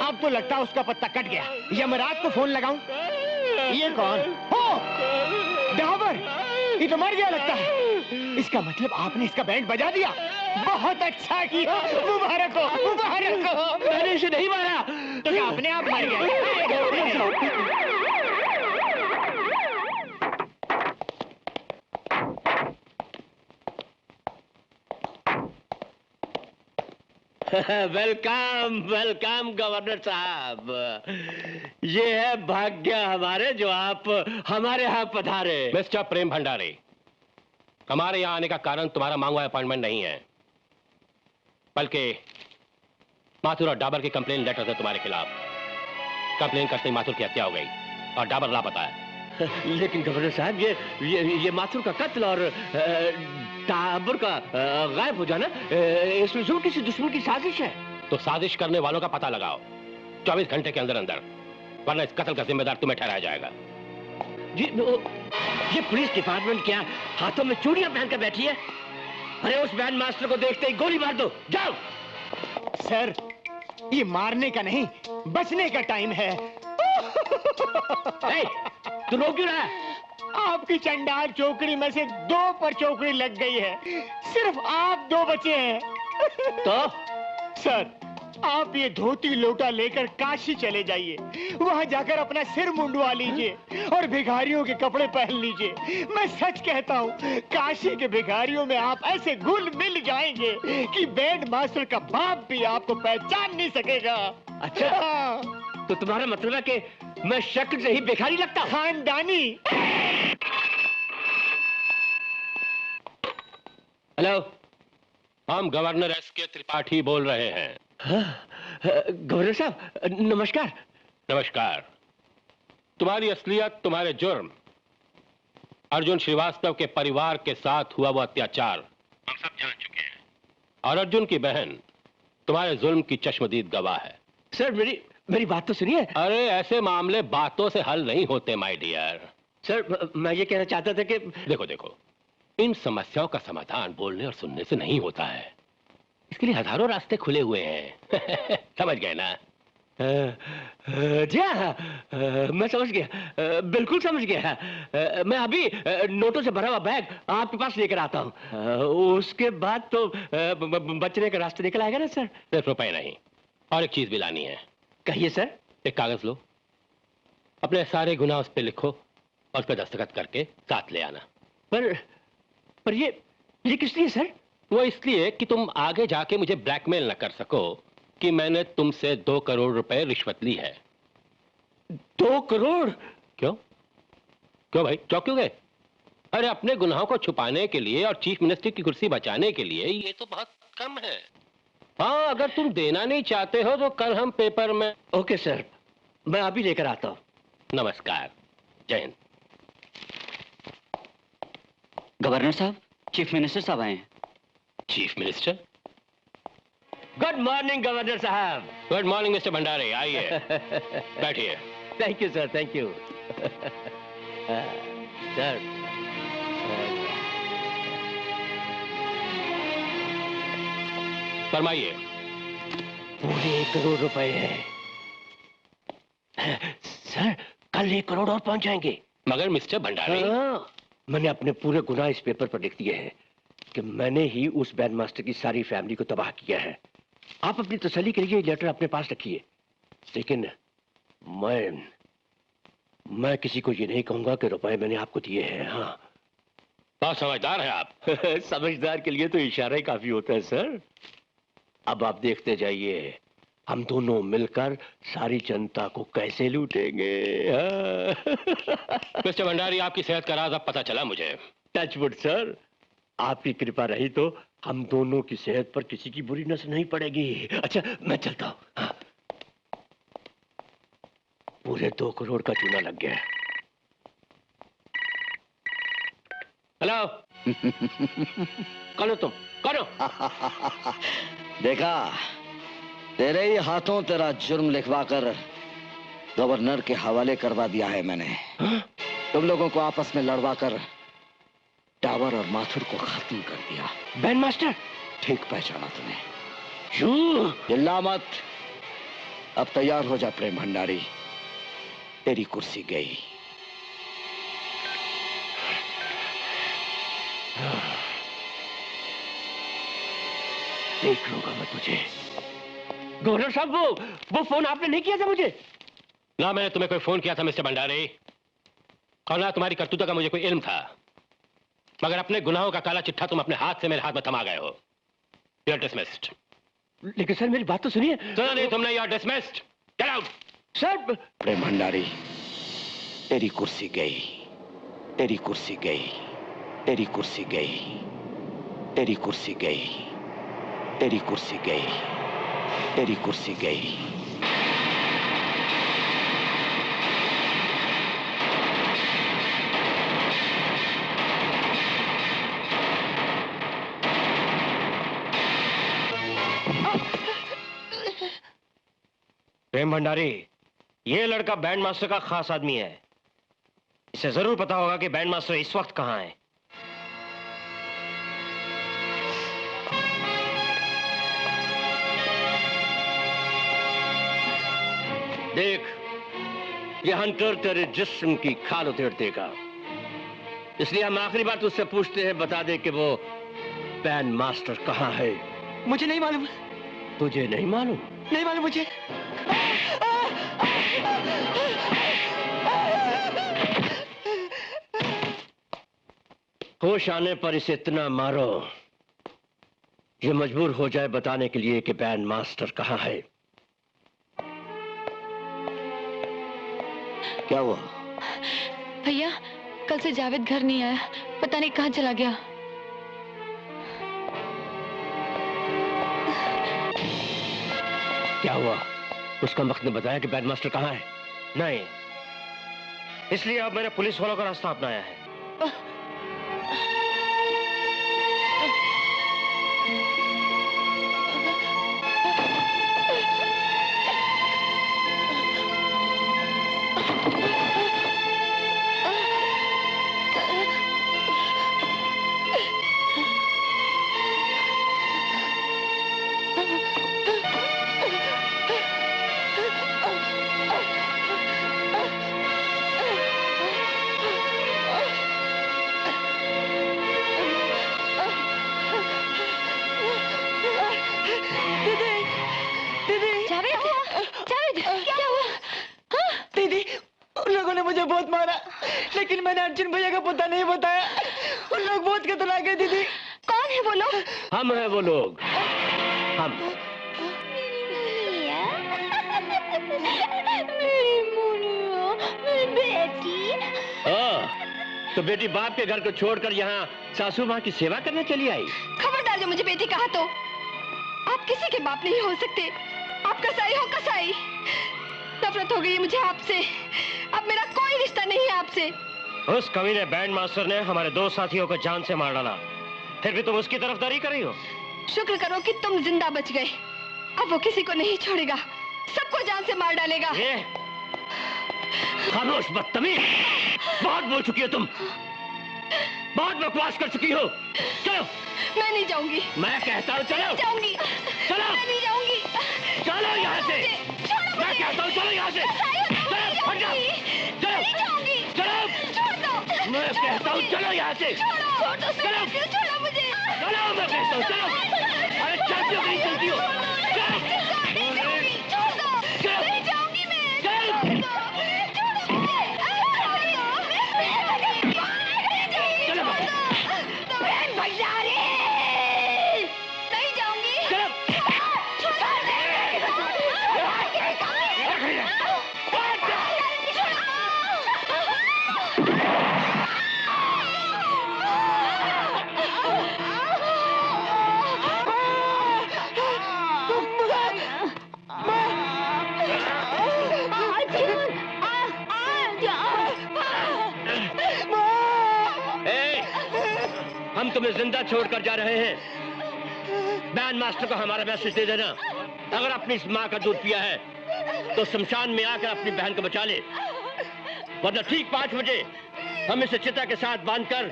अब तो लगता है उसका पत्ता कट गया। यमराज को फोन लगाऊं? ये कौन हो? डाबर, ये तो मर गया लगता है। इसका मतलब आपने इसका बैंड बजा दिया। बहुत अच्छा किया, मुबारक हो, मुबारक हो। मैंने इसे नहीं मारा। तो क्या अपने आप मर गया? वेलकम वेलकम गवर्नर साहब। ये है भाग्य हमारे जो आप हमारे यहाँ पधारे। मिस्टर प्रेम भंडारी, हमारे यहाँ आने का कारण तुम्हारा मांगा हुआ अपॉइंटमेंट नहीं है, बल्कि माथुर और डाबर की कंप्लेन लेटर थे तुम्हारे खिलाफ। कंप्लेन करते ही माथुर की हत्या हो गई और डाबर लापता है। लेकिन गवर्नर साहब, ये माथुर का कत्ल और डाबर का गायब हो जाना, इसमें जरूर किसी दुश्मन की साजिश है। तो साजिश करने वालों का पता लगाओ 24 घंटे के अंदर अंदर, वरना इस कत्ल का जिम्मेदार तुम्हें ठहराया जाएगा। जी, ये पुलिस डिपार्टमेंट क्या हाथों में चूड़ियां पहनकर बैठी है? अरे उस बैंड मास्टर को देखते ही गोली मार दो, जाओ। सर, ये मारने का नहीं, बचने का टाइम है। तू रो क्यों रहा है? आपकी चंडाल चौकड़ी में से 2 पर चौकड़ी लग गई है, सिर्फ आप 2 बचे हैं। तो सर, आप ये धोती लोटा लेकर काशी चले जाइए, वहां जाकर अपना सिर मुंडवा लीजिए और भिखारियों के कपड़े पहन लीजिए। मैं सच कहता हूँ, काशी के भिखारियों में आप ऐसे घुल मिल जाएंगे कि बैंड मास्टर का बाप भी आपको पहचान नहीं सकेगा। अच्छा, तो तुम्हारा मतलब है कि मैं शक्ल से ही भिखारी लगता हूं? खानदानी। हेलो, हम गवर्नर एस.के. त्रिपाठी बोल रहे हैं। गवर्नर साहब नमस्कार। नमस्कार। तुम्हारी असलियत, तुम्हारे जुर्म, अर्जुन श्रीवास्तव के परिवार के साथ हुआ वो अत्याचार हम सब जान चुके हैं, और अर्जुन की बहन तुम्हारे जुल्म की चश्मदीद गवाह है। सर मेरी बात तो सुनिए। अरे ऐसे मामले बातों से हल नहीं होते माय डियर। सर मैं ये कहना चाहता था कि देखो, इन समस्याओं का समाधान बोलने और सुनने से नहीं होता है, इसके लिए हजारों रास्ते खुले हुए हैं। समझ गए ना? जी हाँ, मैं समझ गया, बिल्कुल समझ गया। मैं अभी नोटों से भरा हुआ बैग आपके पास लेकर आता हूँ, उसके बाद तो बचने का रास्ता निकल आएगा ना सर? सिर्फ रुपए नहीं, और एक चीज भी लानी है। कहिए सर। एक कागज लो, अपने सारे गुनाह उस पर लिखो और उस पर दस्तखत करके साथ ले आना। पर ये किस लिए सर? वो इसलिए कि तुम आगे जाके मुझे ब्लैकमेल न कर सको कि मैंने तुमसे 2 करोड़ रुपए रिश्वत ली है। 2 करोड़? क्यों भाई, चौंक क्यों गए? अरे अपने गुनाहों को छुपाने के लिए और चीफ मिनिस्टर की कुर्सी बचाने के लिए ये तो बहुत कम है। हाँ, अगर तुम देना नहीं चाहते हो तो कल हम पेपर में। ओके सर, मैं अभी लेकर आता हूँ। नमस्कार, जय हिंद। गवर्नर साहब, चीफ मिनिस्टर साहब आए हैं। Chief minister? Good morning governor साहब। गुड मॉर्निंग मिस्टर भंडारी, आइए बैठिए। Thank you sir, thank you. Sir फरमाइए। पूरे 1 करोड़ रुपए है सर, कल 1 करोड़ और पहुंच जाएंगे। मगर मिस्टर भंडारी, मैंने अपने पूरे गुनाह इस पेपर पर लिख दिए हैं कि मैंने ही उस बैंड मास्टर की सारी फैमिली को तबाह किया है। आप अपनी तसल्ली के लिए लेटर अपने पास रखिए, लेकिन मैं किसी को ये नहीं कहूंगा कि रुपए मैंने आपको दिए हैं। हाँ, बहुत समझदार है आप। समझदार के लिए तो इशारा ही काफी होता है सर। अब आप देखते जाइए, हम दोनों मिलकर सारी जनता को कैसे लूटेंगे। मिस्टर भंडारी, आपकी सेहत का राज अब पता चला मुझे। टचवुड सर, आपकी कृपा रही तो हम दोनों की सेहत पर किसी की बुरी नजर नहीं पड़ेगी। अच्छा, मैं चलता हूँ। हाँ। पूरे 2 करोड़ का चूना लग गया। हेलो। कौन हो तुम? कौन हो? देखा, तेरे ही हाथों तेरा जुर्म लिखवाकर गवर्नर के हवाले करवा दिया है मैंने। तुम लोगों को आपस में लड़वाकर टावर और माथुर को खत्म कर दिया। Band master? ठीक पहचाना तूने। क्यों? चिल्ला मत, अब तैयार हो जा प्रेम भंडारी, तेरी कुर्सी गई। देख लूंगा मैं तुझे। गवर्नर साहब, वो फोन आपने नहीं किया था मुझे? ना मैंने तुम्हें कोई फोन किया था मिस्टर भंडारी, और ना तुम्हारी करतूतों का मुझे कोई इल्म था, मगर अपने गुनाहों का काला चिट्ठा तुम अपने हाथ से मेरे हाथ में थमा गए हो। You are dismissed. लेकिन सर मेरी बात तो सुनिए। सुना नहीं तुमने? You are dismissed. Get out. Sir. Prem Bhandari, तेरी कुर्सी गई, तेरी कुर्सी गई, तेरी कुर्सी गई, तेरी कुर्सी गई, तेरी कुर्सी गई, तेरी कुर्सी गई। प्रेम भंडारी, ये लड़का बैंड मास्टर का खास आदमी है। इसे जरूर पता होगा कि बैंड मास्टर इस वक्त कहां है। देख, ये हंटर तेरे जिस्म की खाल उधेड़ देगा, इसलिए हम आखिरी बार तुझसे पूछते हैं, बता दे कि वो बैंड मास्टर कहां है। मुझे नहीं मालूम। तुझे नहीं मालूम? नहीं मालूम मुझे। होश आने पर इसे इतना मारो ये मजबूर हो जाए बताने के लिए कि बैंड मास्टर कहाँ है। क्या हुआ? भैया कल से जावेद घर नहीं आया, पता नहीं कहाँ चला गया। क्या हुआ? उसका वक्त ने बताया कि बैंड मास्टर कहाँ है? नहीं, इसलिए अब मैंने पुलिस वालों का रास्ता अपनाया है। बहुत मारा, लेकिन मैंने अर्जुन भैया का पता नहीं बताया। उन लोग बहुत खतरनाक है दीदी। कौन है वो लोग? हम हैं वो लोग। हम। मेरी बेटी। तो बेटी बाप के घर को छोड़कर यहाँ सासू माँ की सेवा करने चली आई? खबरदार जो मुझे बेटी कहा तो। आप किसी के बाप नहीं हो सकते। आप कसाई हो कसाई। नफरत हो गई मुझे आपसे। अब मेरा कोई रिश्ता नहीं है आपसे। उस कमीने बैंड मास्टर ने हमारे दो साथियों को जान से मार डाला, फिर भी तुम उसकी तरफदारी कर रही हो। शुक्र करो कि तुम जिंदा बच गए। अब वो किसी को नहीं छोड़ेगा, सबको जान से मार डालेगा। खामोश बदतमीज, बहुत बोल चुकी हो तुम, बहुत बकवास कर चुकी हो। चलो। मैं नहीं जाऊंगी। मैं कहता हूँ चलो। नहीं जाऊंगी। चलो। मैं नहीं जाऊंगी। चलो यहाँ से। मैं कहता हूँ चलो यहाँ से। चलो हट जाओ। चलो। चलो। मैं कहता हूँ चलो यहाँ से। चलो। छोड़ो मुझे। चलो मैं कहता हूँ चलो। अरे चलती हो कहीं चलती हो। नहीं जाऊंगी मैं। हम तुम्हें जिंदा छोड़कर जा रहे हैं। बैंड मास्टर को हमारा मैसेज दे देना, अगर अपनी इस माँ का दूध पिया है तो शमशान में आकर अपनी बहन को बचा ले, वरना ठीक 5 बजे हम इसे चिता के साथ बांधकर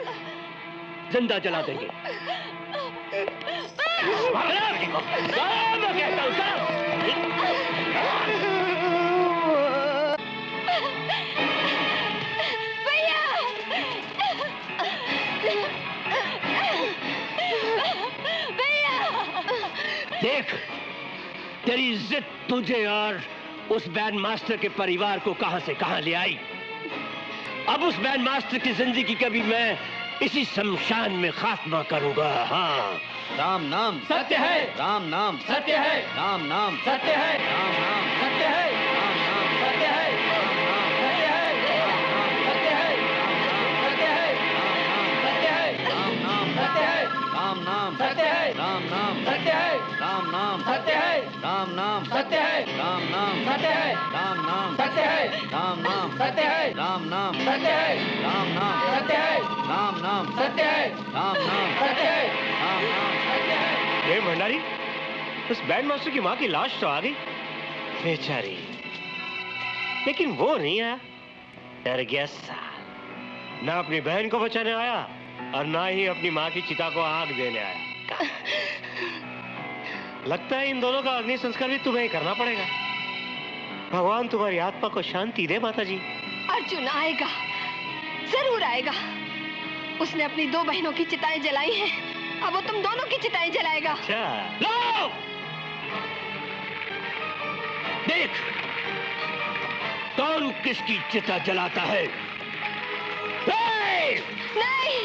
जिंदा जला देंगे। मैं कहता हूँ देख, तेरी इज्जत तुझे और उस बैंड मास्टर के परिवार को कहां से कहां ले आई। अब उस बैंड मास्टर की जिंदगी का भी मैं इसी शमशान में खात्मा करूंगा। हाँ। राम नाम सत्य है। राम नाम सत्य है। राम नाम सत्य है। राम नाम सत्य है। राम नाम सत्य है। सत्य है। सत्य है। सत्य है। सत्य है। राम नाम सत्य है। राम नाम सत्य है। राम नाम सत्य है। राम नाम सत्य है। राम नाम सत्य है। राम नाम सत्य है। राम नाम सत्य है। राम नाम सत्य है। राम नाम सत्य है। राम नाम सत्य है। राम नाम सत्य है। राम नाम सत्य है। राम नाम सत्य है। भंडारी, उस बैंड मास्टर की माँ की लाश तो आ गई बेचारी, लेकिन वो नहीं आया। डर गया साल। ना अपनी बहन को बचाने आया और ना ही अपनी माँ की चिता को आग देने आया। लगता है इन दोनों का अग्नि संस्कार भी तुम्हें ही करना पड़ेगा। भगवान तुम्हारी आत्मा को शांति दे माता जी। अर्जुन आएगा, जरूर आएगा। उसने अपनी 2 बहनों की चिताएं जलाई हैं, अब वो तुम दोनों की चिताएं जलाएगा। अच्छा। देख कौन किसकी चिता जलाता है। नहीं नहीं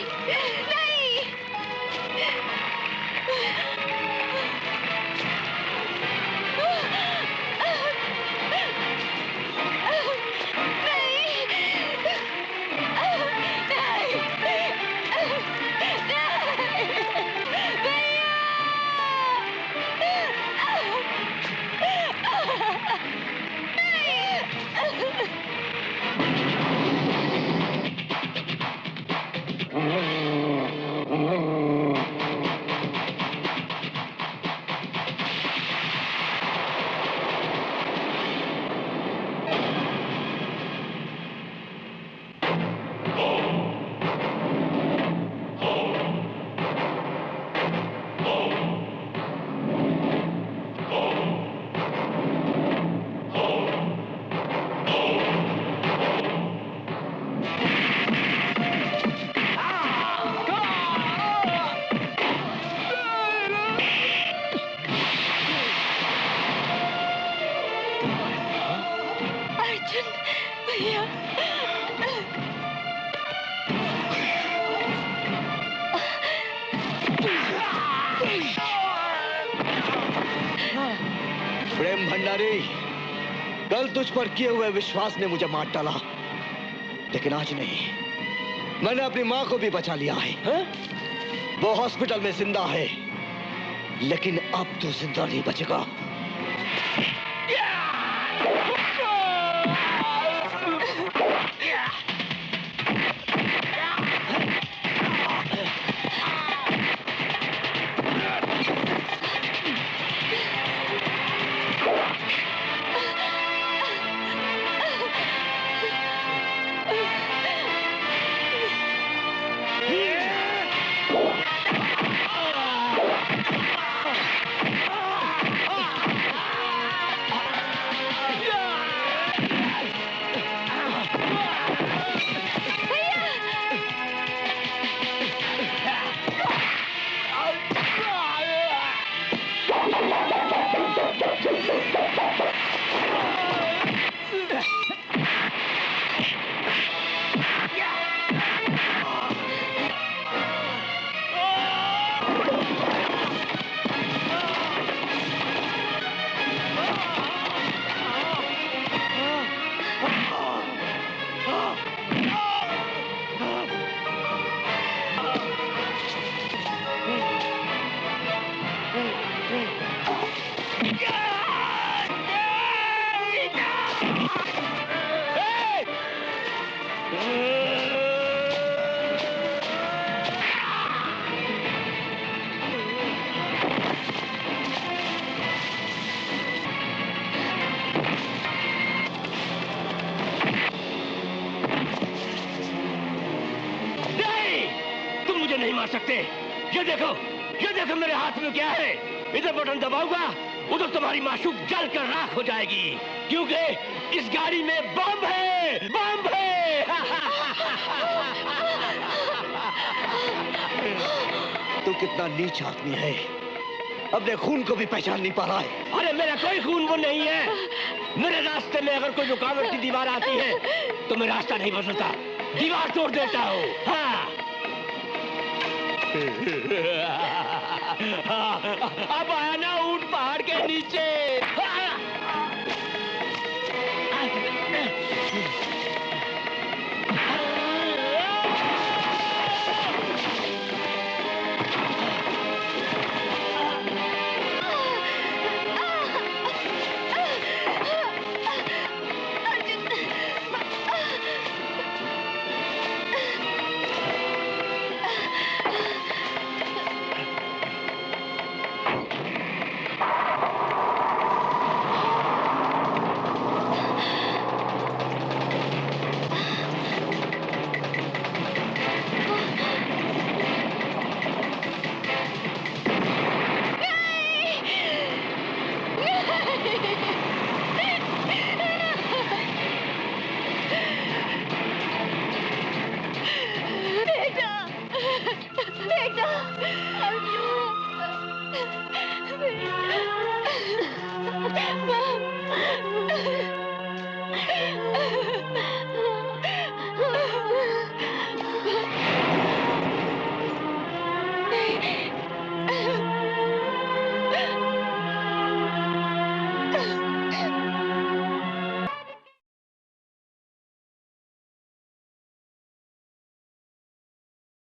प्रेम भंडारी, कल तुझ पर किए हुए विश्वास ने मुझे मार डाला, लेकिन आज नहीं। मैंने अपनी माँ को भी बचा लिया है, वो हॉस्पिटल में जिंदा है, लेकिन अब तो जिंदा नहीं बचेगा। ये देखो मेरे हाथ में क्या है। इधर बटन दबाऊंगा, उधर तुम्हारी माशूक जल कर राख हो जाएगी, क्योंकि इस गाड़ी में बम है, बम है। तू कितना नीच आदमी है, अपने खून को भी पहचान नहीं पा रहा है। अरे मेरा कोई खून वो नहीं है। मेरे रास्ते में अगर कोई रुकावट की दीवार आती है तो मैं रास्ता नहीं बदलता, दीवार तोड़ देता हूँ। हाँ। अब आया ना ऊंट पहाड़ के नीचे।